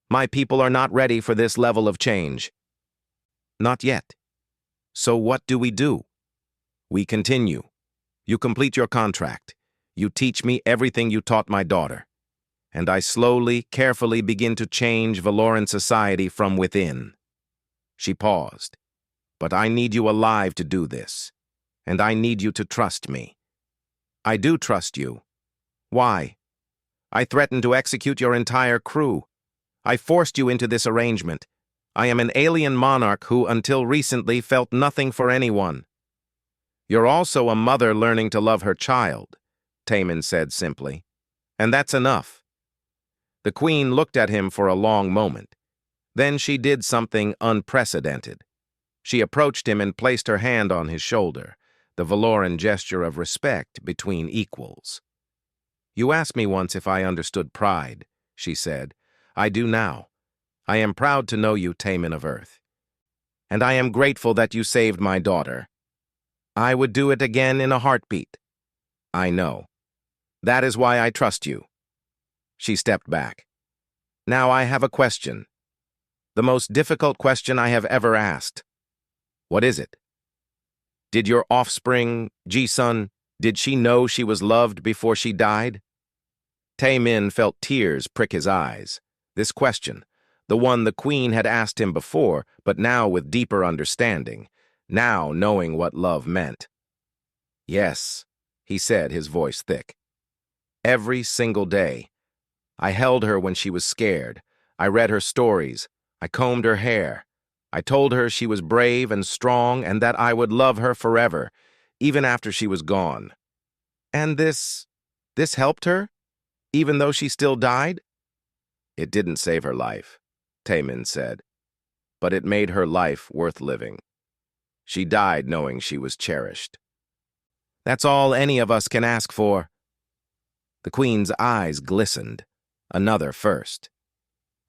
My people are not ready for this level of change. Not yet. So what do? We continue. You complete your contract. You teach me everything you taught my daughter. And I slowly, carefully begin to change Valoran society from within. She paused. But I need you alive to do this, and I need you to trust me. I do trust you. Why? I threatened to execute your entire crew. I forced you into this arrangement. I am an alien monarch who, until recently, felt nothing for anyone. You're also a mother learning to love her child, Taman said simply. And that's enough. The Queen looked at him for a long moment. Then she did something unprecedented. She approached him and placed her hand on his shoulder, the Valoran gesture of respect between equals. You asked me once if I understood pride, she said. I do now. I am proud to know you, Taman of Earth. And I am grateful that you saved my daughter. I would do it again in a heartbeat. I know. That is why I trust you. She stepped back. Now I have a question. The most difficult question I have ever asked. What is it? Did your offspring, Ji-sun, did she know she was loved before she died? Tae-min felt tears prick his eyes. This question, the one the Queen had asked him before, but now with deeper understanding, now knowing what love meant. Yes, he said, his voice thick. Every single day. I held her when she was scared. I read her stories. I combed her hair. I told her she was brave and strong and that I would love her forever, even after she was gone. And this helped her, even though she still died? It didn't save her life, Tae-min said, but it made her life worth living. She died knowing she was cherished. That's all any of us can ask for. The Queen's eyes glistened. Another first.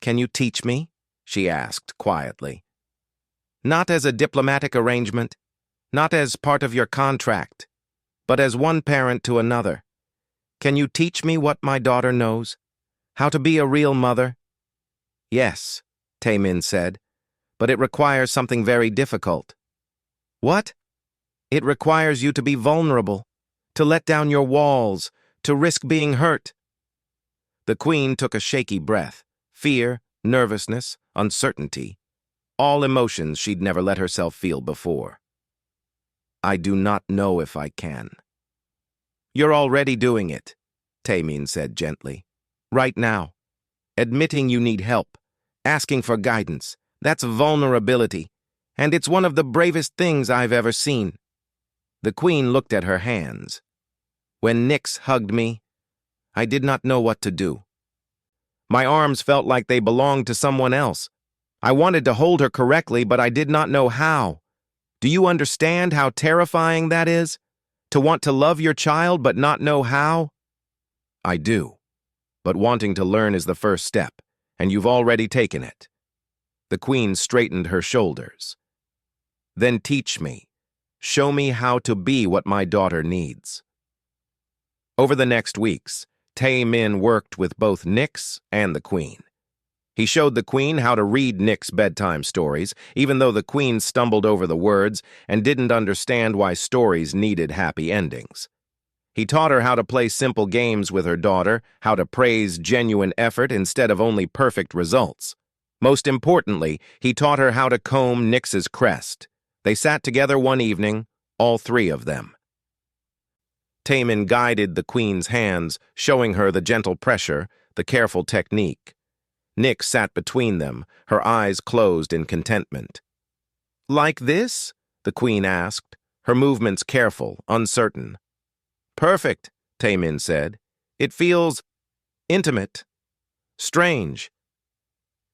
Can you teach me? She asked quietly. Not as a diplomatic arrangement, not as part of your contract, but as one parent to another. Can you teach me what my daughter knows? How to be a real mother? Yes, Tae-min said, but it requires something very difficult. What? It requires you to be vulnerable, to let down your walls, to risk being hurt. The Queen took a shaky breath. Fear, nervousness, uncertainty. All emotions she'd never let herself feel before. I do not know if I can. You're already doing it, Tae-min said gently. Right now. Admitting you need help. Asking for guidance. That's vulnerability. And it's one of the bravest things I've ever seen. The Queen looked at her hands. When Nyx hugged me, I did not know what to do. My arms felt like they belonged to someone else. I wanted to hold her correctly, but I did not know how. Do you understand how terrifying that is? To want to love your child but not know how? I do. But wanting to learn is the first step, and you've already taken it. The Queen straightened her shoulders. Then teach me. Show me how to be what my daughter needs. Over the next weeks, Tae-min worked with both Nyx and the Queen. He showed the Queen how to read Nyx's bedtime stories, even though the Queen stumbled over the words and didn't understand why stories needed happy endings. He taught her how to play simple games with her daughter, how to praise genuine effort instead of only perfect results. Most importantly, he taught her how to comb Nyx's crest. They sat together one evening, all three of them. Tae-min guided the Queen's hands, showing her the gentle pressure, the careful technique. Nyx sat between them, her eyes closed in contentment. Like this? The Queen asked, her movements careful, uncertain. Perfect, Tae-min said. It feels intimate, strange.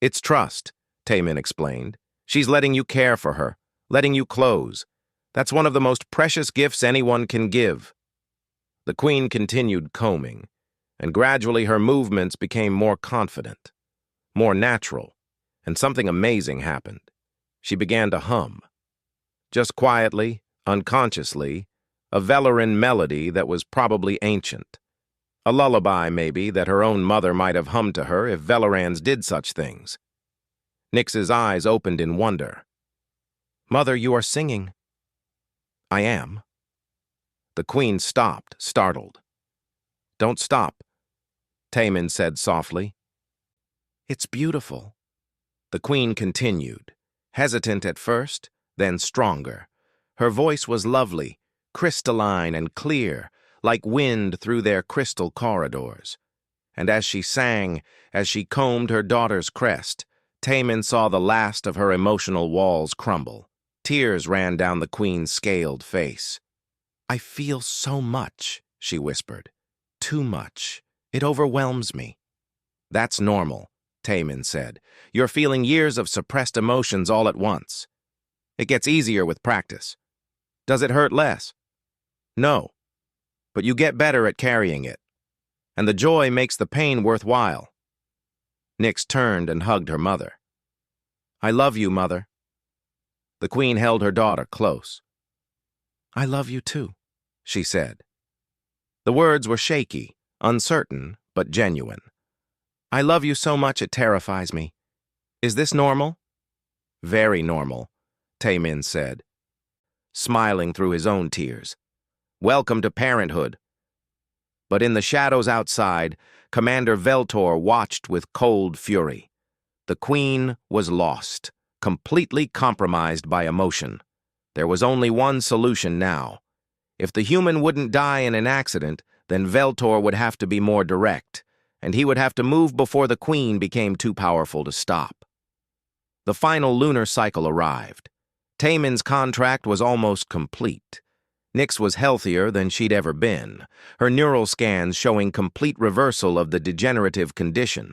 It's trust, Tae-min explained. She's letting you care for her, letting you close. That's one of the most precious gifts anyone can give. The Queen continued combing, and gradually her movements became more confident, more natural, and something amazing happened. She began to hum. Just quietly, unconsciously, a Valoran melody that was probably ancient. A lullaby, maybe, that her own mother might have hummed to her if Velorans did such things. Nyx's eyes opened in wonder. Mother, you are singing. I am. The Queen stopped, startled. Don't stop, Tae-min said softly. It's beautiful. The Queen continued, hesitant at first, then stronger. Her voice was lovely, crystalline and clear, like wind through their crystal corridors. And as she sang, as she combed her daughter's crest, Taemin saw the last of her emotional walls crumble. Tears ran down the queen's scaled face. "I feel so much," she whispered. "Too much. It overwhelms me." "That's normal," Taemin said. "You're feeling years of suppressed emotions all at once. It gets easier with practice. Does it hurt less?" "No. But you get better at carrying it. And the joy makes the pain worthwhile." Nyx turned and hugged her mother. "I love you, Mother." The queen held her daughter close. "I love you too," she said. The words were shaky, uncertain, but genuine. "I love you so much it terrifies me. Is this normal?" "Very normal," Taemin said, smiling through his own tears. "Welcome to parenthood." But in the shadows outside, Commander Veltor watched with cold fury. The queen was lost, completely compromised by emotion. There was only one solution now. If the human wouldn't die in an accident, then Veltor would have to be more direct, and he would have to move before the queen became too powerful to stop. The final lunar cycle arrived. Taemin's contract was almost complete. Nyx was healthier than she'd ever been, her neural scans showing complete reversal of the degenerative condition.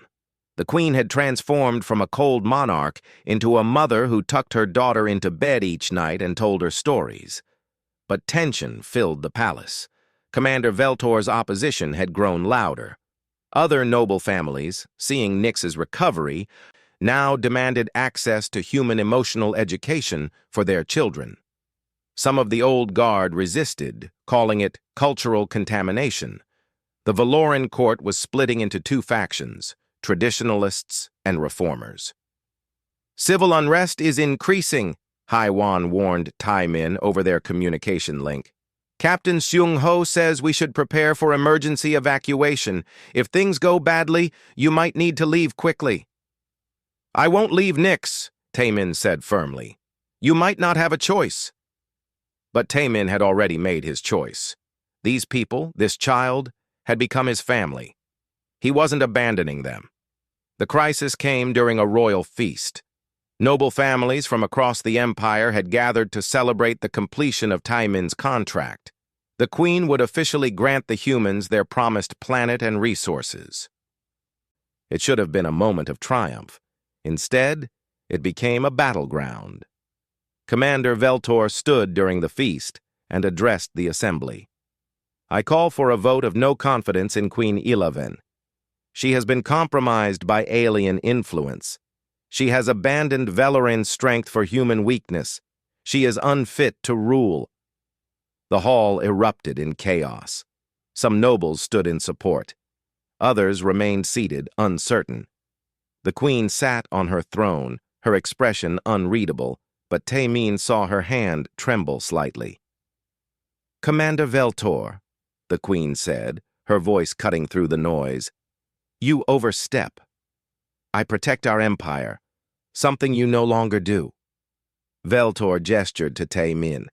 The queen had transformed from a cold monarch into a mother who tucked her daughter into bed each night and told her stories. But tension filled the palace. Commander Veltor's opposition had grown louder. Other noble families, seeing Nyx's recovery, now demanded access to human emotional education for their children. Some of the old guard resisted, calling it cultural contamination. The Valoran court was splitting into two factions, traditionalists and reformers. "Civil unrest is increasing," Haiwan warned Taemin over their communication link. "Captain Seung-ho says we should prepare for emergency evacuation. If things go badly, you might need to leave quickly." "I won't leave Nyx," Taemin said firmly. "You might not have a choice." But Taemin had already made his choice. These people, this child, had become his family. He wasn't abandoning them. The crisis came during a royal feast. Noble families from across the empire had gathered to celebrate the completion of Taemin's contract. The queen would officially grant the humans their promised planet and resources. It should have been a moment of triumph. Instead, it became a battleground. Commander Veltor stood during the feast and addressed the assembly. "I call for a vote of no confidence in Queen Ilaven. She has been compromised by alien influence. She has abandoned Valoran strength for human weakness. She is unfit to rule." The hall erupted in chaos. Some nobles stood in support. Others remained seated, uncertain. The queen sat on her throne, her expression unreadable, but Taemin saw her hand tremble slightly. "Commander Veltor," the queen said, her voice cutting through the noise, "you overstep. I protect our empire, something you no longer do." Veltor gestured to Taemin.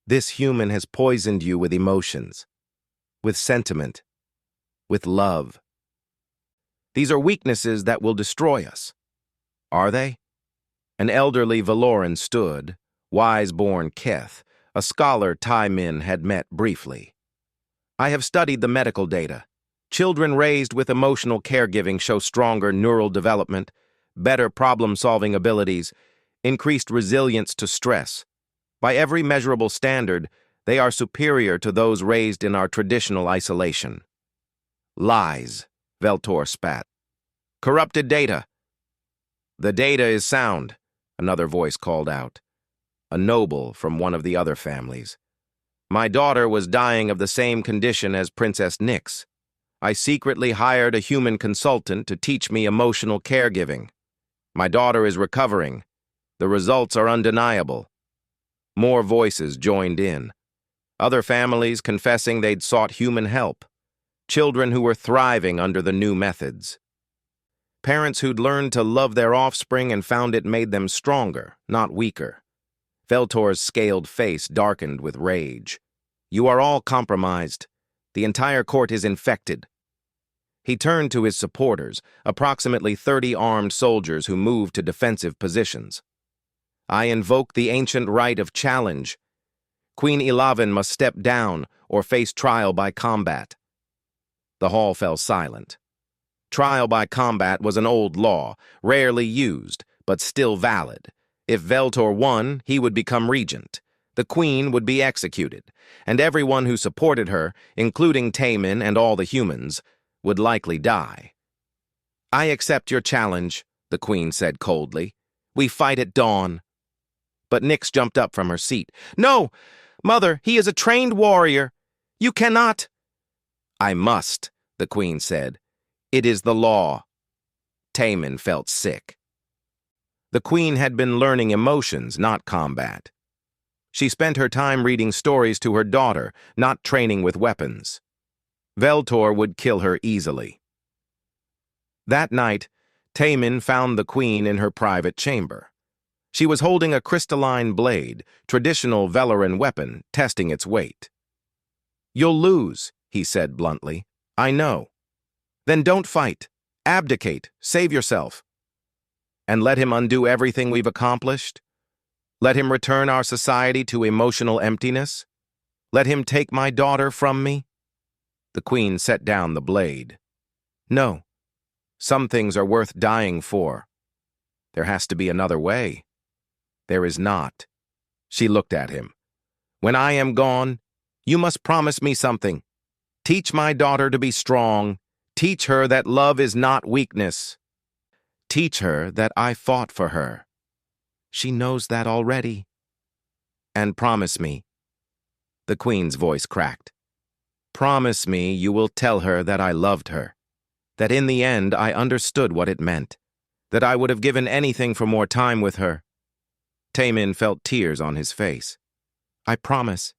"This human has poisoned you with emotions, with sentiment, with love. These are weaknesses that will destroy us." "Are they?" An elderly Valoran stood, wise-born Keth, a scholar Taemin had met briefly. "I have studied the medical data. Children raised with emotional caregiving show stronger neural development, better problem-solving abilities, increased resilience to stress. By every measurable standard, they are superior to those raised in our traditional isolation." "Lies," Veltor spat. "Corrupted data." "The data is sound," another voice called out. A noble from one of the other families. "My daughter was dying of the same condition as Princess Nyx. I secretly hired a human consultant to teach me emotional caregiving. My daughter is recovering. The results are undeniable." More voices joined in. Other families confessing they'd sought human help. Children who were thriving under the new methods. Parents who'd learned to love their offspring and found it made them stronger, not weaker. Veltor's scaled face darkened with rage. "You are all compromised. The entire court is infected." He turned to his supporters, approximately 30 armed soldiers who moved to defensive positions. "I invoke the ancient right of challenge. Queen Eleven must step down or face trial by combat." The hall fell silent. Trial by combat was an old law, rarely used, but still valid. If Veltor won, he would become regent. The queen would be executed, and everyone who supported her, including Taemin and all the humans, would likely die. "I accept your challenge," the queen said coldly. "We fight at dawn." But Nyx jumped up from her seat. "No! Mother, he is a trained warrior. You cannot—" "I must," the queen said. "It is the law." Taemin felt sick. The queen had been learning emotions, not combat. She spent her time reading stories to her daughter, not training with weapons. Veltor would kill her easily. That night, Taemin found the queen in her private chamber. She was holding a crystalline blade, traditional Velaran weapon, testing its weight. "You'll lose," he said bluntly. "I know. Then don't fight. Abdicate. Save yourself. And let him undo everything we've accomplished? Let him return our society to emotional emptiness? Let him take my daughter from me?" The queen set down the blade. "No. Some things are worth dying for. There has to be another way." "There is not." She looked at him. "When I am gone, you must promise me something. Teach my daughter to be strong. Teach her that love is not weakness. Teach her that I fought for her. She knows that already. And promise me." The queen's voice cracked. "Promise me you will tell her that I loved her, that in the end I understood what it meant, that I would have given anything for more time with her." Taemin felt tears on his face. "I promise."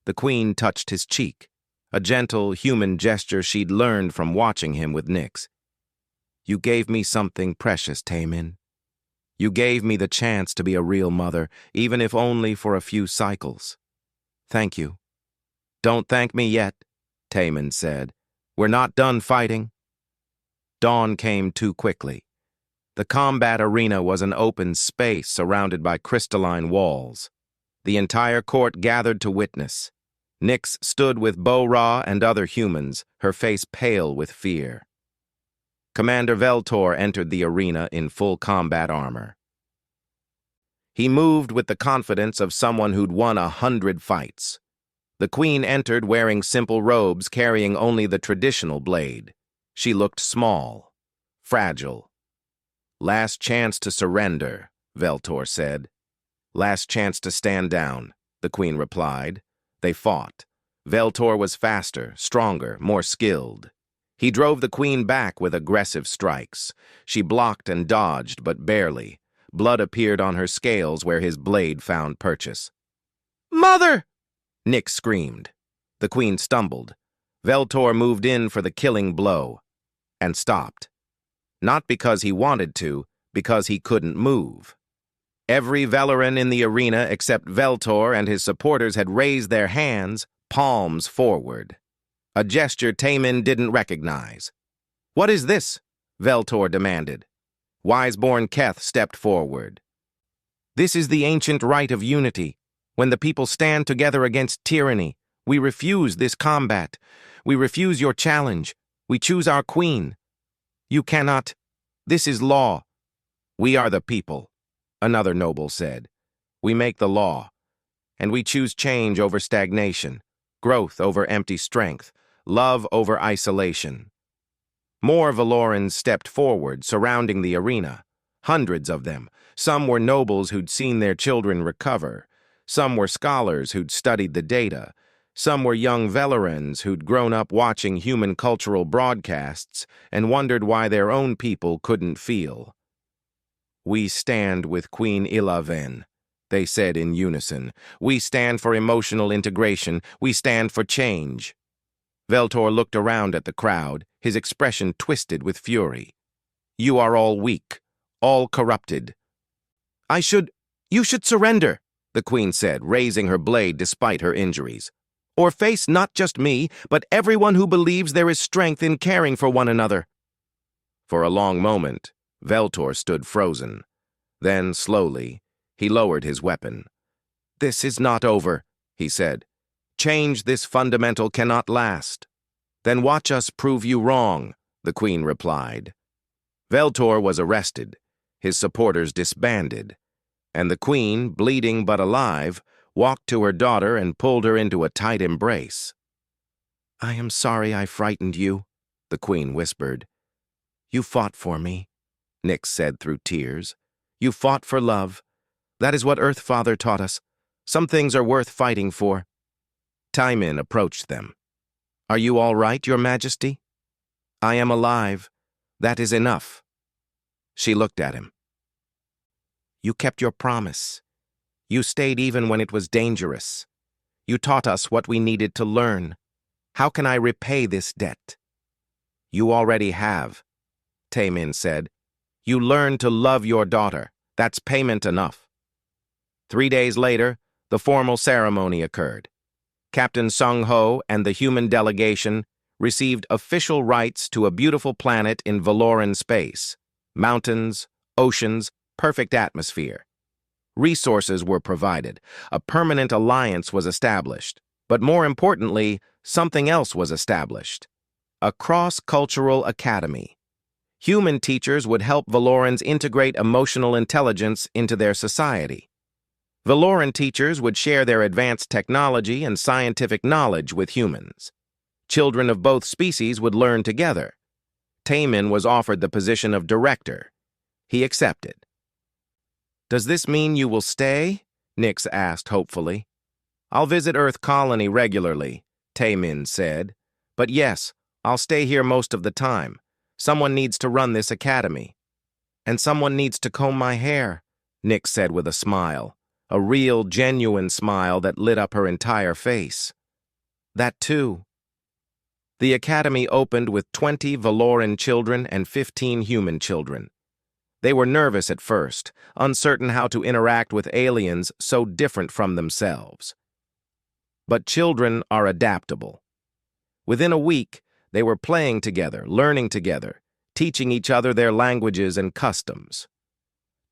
The queen touched his cheek, a gentle, human gesture she'd learned from watching him with Nyx. "You gave me something precious, Taemin. You gave me the chance to be a real mother, even if only for a few cycles. Thank you." "Don't thank me yet," Taemin said. "We're not done fighting." Dawn came too quickly. The combat arena was an open space surrounded by crystalline walls. The entire court gathered to witness. Nyx stood with Bo-Ra and other humans, her face pale with fear. Commander Veltor entered the arena in full combat armor. He moved with the confidence of someone who'd won 100 fights. The queen entered wearing simple robes, carrying only the traditional blade. She looked small, fragile. "Last chance to surrender," Veltor said. "Last chance to stand down," the queen replied. They fought. Veltor was faster, stronger, more skilled. He drove the queen back with aggressive strikes. She blocked and dodged, but barely. Blood appeared on her scales where his blade found purchase. "Mother!" Nyx screamed. The queen stumbled. Veltor moved in for the killing blow, and stopped. Not because he wanted to, because he couldn't move. Every Velaran in the arena except Veltor and his supporters had raised their hands, palms forward. A gesture Taemin didn't recognize. "What is this?" Veltor demanded. Wiseborn Keth stepped forward. "This is the ancient right of unity. When the people stand together against tyranny, we refuse this combat. We refuse your challenge. We choose our queen. You cannot. This is law." "We are the people," another noble said. "We make the law, and we choose change over stagnation, growth over empty strength, love over isolation." More Valorans stepped forward, surrounding the arena. Hundreds of them. Some were nobles who'd seen their children recover. Some were scholars who'd studied the data. Some were young Velerans who'd grown up watching human cultural broadcasts and wondered why their own people couldn't feel. "We stand with Queen Eleven," they said in unison. "We stand for emotional integration. We stand for change." Veltor looked around at the crowd, his expression twisted with fury. "You are all weak, all corrupted." You should surrender, the queen said, raising her blade despite her injuries. Or face not just me, but everyone who believes there is strength in caring for one another. For a long moment, Veltor stood frozen. Then, slowly, he lowered his weapon. This is not over, he said. Change this fundamental cannot last. Then watch us prove you wrong, the queen replied. Veltor was arrested, his supporters disbanded, and the queen, bleeding but alive, walked to her daughter and pulled her into a tight embrace. I am sorry I frightened you, the queen whispered. You fought for me, Nyx said through tears. You fought for love. That is what Earthfather taught us. Some things are worth fighting for. Taimin approached them. Are you all right, Your Majesty? I am alive. That is enough. She looked at him. You kept your promise. You stayed even when it was dangerous. You taught us what we needed to learn. How can I repay this debt? You already have, Taimin said. You learned to love your daughter. That's payment enough. 3 days later, the formal ceremony occurred. Captain Sung Ho and the human delegation received official rights to a beautiful planet in Valoran space. Mountains, oceans, perfect atmosphere. Resources were provided. A permanent alliance was established. But more importantly, something else was established. A cross-cultural academy. Human teachers would help Valorans integrate emotional intelligence into their society. Valoran teachers would share their advanced technology and scientific knowledge with humans. Children of both species would learn together. Taimin was offered the position of director. He accepted. Does this mean you will stay? Nyx asked hopefully. I'll visit Earth Colony regularly, Taimin said. But yes, I'll stay here most of the time. Someone needs to run this academy. And someone needs to comb my hair, Nyx said with a smile. A real, genuine smile that lit up her entire face. That too. The academy opened with 20 Valoran children and 15 human children. They were nervous at first, uncertain how to interact with aliens so different from themselves. But children are adaptable. Within a week, they were playing together, learning together, teaching each other their languages and customs.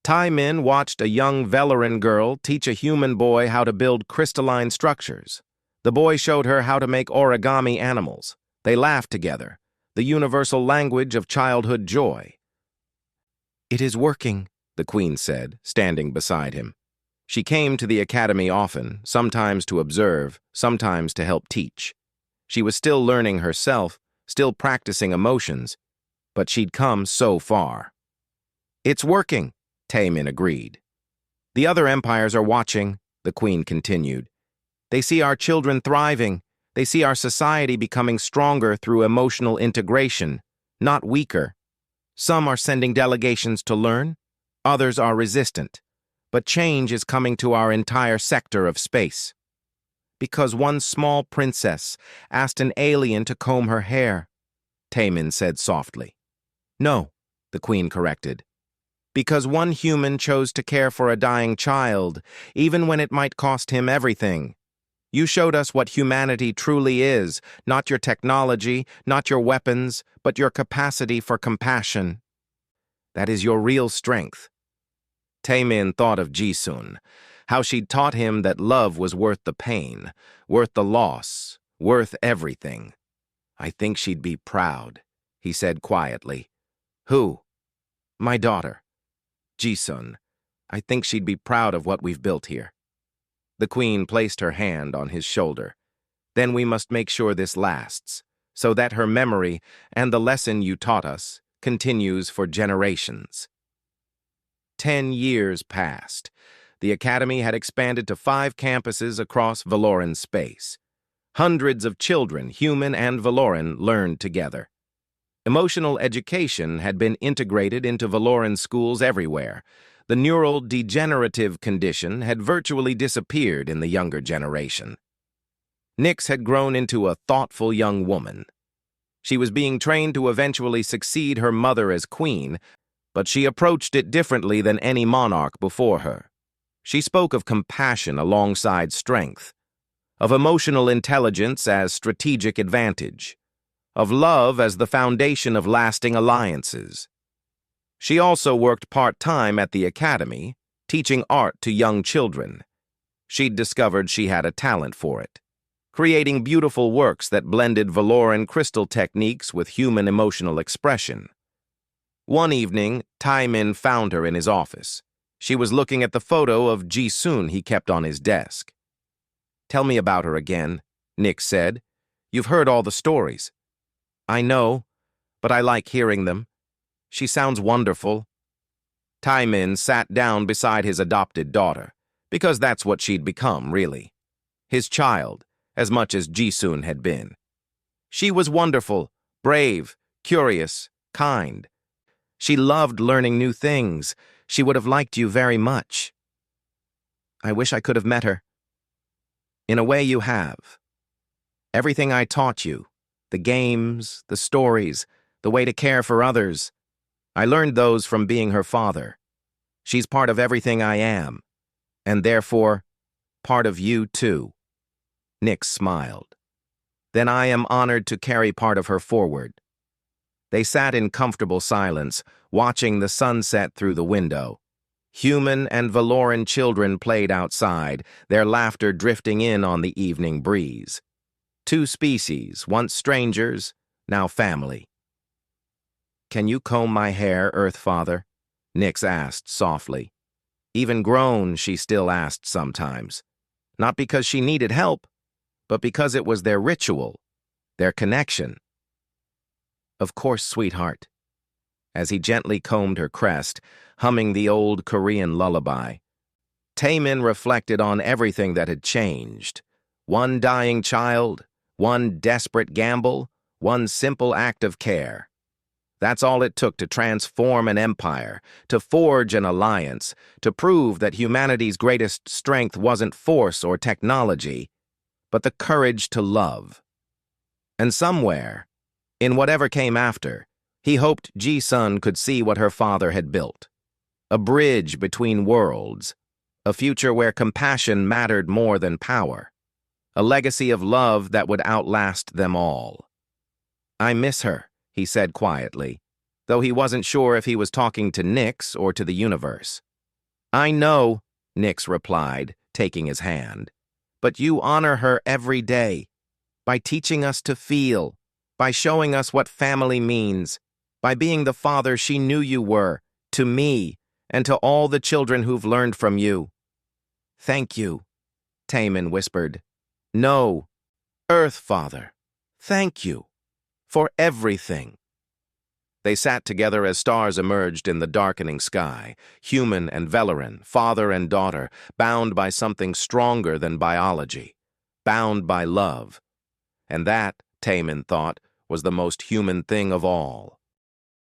Taimin watched a young Valoran girl teach a human boy how to build crystalline structures. The boy showed her how to make origami animals. They laughed together, the universal language of childhood joy. It is working, the queen said, standing beside him. She came to the academy often, sometimes to observe, sometimes to help teach. She was still learning herself, still practicing emotions, but she'd come so far. It's working, Taimin agreed. The other empires are watching, the queen continued. They see our children thriving. They see our society becoming stronger through emotional integration, not weaker. Some are sending delegations to learn. Others are resistant. But change is coming to our entire sector of space. Because one small princess asked an alien to comb her hair, Taimin said softly. No, the queen corrected. Because one human chose to care for a dying child, even when it might cost him everything. You showed us what humanity truly is, not your technology, not your weapons, but your capacity for compassion. That is your real strength. Taimin thought of Jisun, how she'd taught him that love was worth the pain, worth the loss, worth everything. I think she'd be proud, he said quietly. Who? My daughter. Jisun. I think she'd be proud of what we've built here. The queen placed her hand on his shoulder. Then we must make sure this lasts, so that her memory and the lesson you taught us continues for generations. 10 years passed. The academy had expanded to 5 campuses across Valoran space. Hundreds of children, human and Valoran, learned together. Emotional education had been integrated into Valoran schools everywhere. The neural degenerative condition had virtually disappeared in the younger generation. Nyx had grown into a thoughtful young woman. She was being trained to eventually succeed her mother as queen, but she approached it differently than any monarch before her. She spoke of compassion alongside strength, of emotional intelligence as strategic advantage, of love as the foundation of lasting alliances. She also worked part-time at the academy, teaching art to young children. She'd discovered she had a talent for it, creating beautiful works that blended Valoran crystal techniques with human emotional expression. One evening, Taimin found her in his office. She was looking at the photo of Ji-sun he kept on his desk. "Tell me about her again," Nick said. "You've heard all the stories." "I know, but I like hearing them. She sounds wonderful." Taimin sat down beside his adopted daughter, because that's what she'd become, really. His child, as much as Ji-sun had been. She was wonderful, brave, curious, kind. She loved learning new things. She would have liked you very much. I wish I could have met her. In a way, you have. Everything I taught you, the games, the stories, the way to care for others, I learned those from being her father. She's part of everything I am, and therefore, part of you too. Nick smiled. Then I am honored to carry part of her forward. They sat in comfortable silence, watching the sunset through the window. Human and Valoran children played outside, their laughter drifting in on the evening breeze. Two species, once strangers, now family. "Can you comb my hair, Earth Father?" Nyx asked softly. Even grown, she still asked sometimes. Not because she needed help, but because it was their ritual, their connection. "Of course, sweetheart." As he gently combed her crest, humming the old Korean lullaby, Taimin reflected on everything that had changed. One dying child, one desperate gamble, one simple act of care. That's all it took to transform an empire, to forge an alliance, to prove that humanity's greatest strength wasn't force or technology, but the courage to love. And somewhere, in whatever came after, he hoped Ji-sun could see what her father had built. A bridge between worlds, a future where compassion mattered more than power, a legacy of love that would outlast them all. "I miss her," he said quietly, though he wasn't sure if he was talking to Nyx or to the universe. "I know," Nyx replied, taking his hand, "but you honor her every day, by teaching us to feel, by showing us what family means, by being the father she knew you were, to me, and to all the children who've learned from you." "Thank you," Taimin whispered. "No, Earth Father, thank you for everything." They sat together as stars emerged in the darkening sky, human and Valoran, father and daughter, bound by something stronger than biology, bound by love. And that, Taimin thought, was the most human thing of all.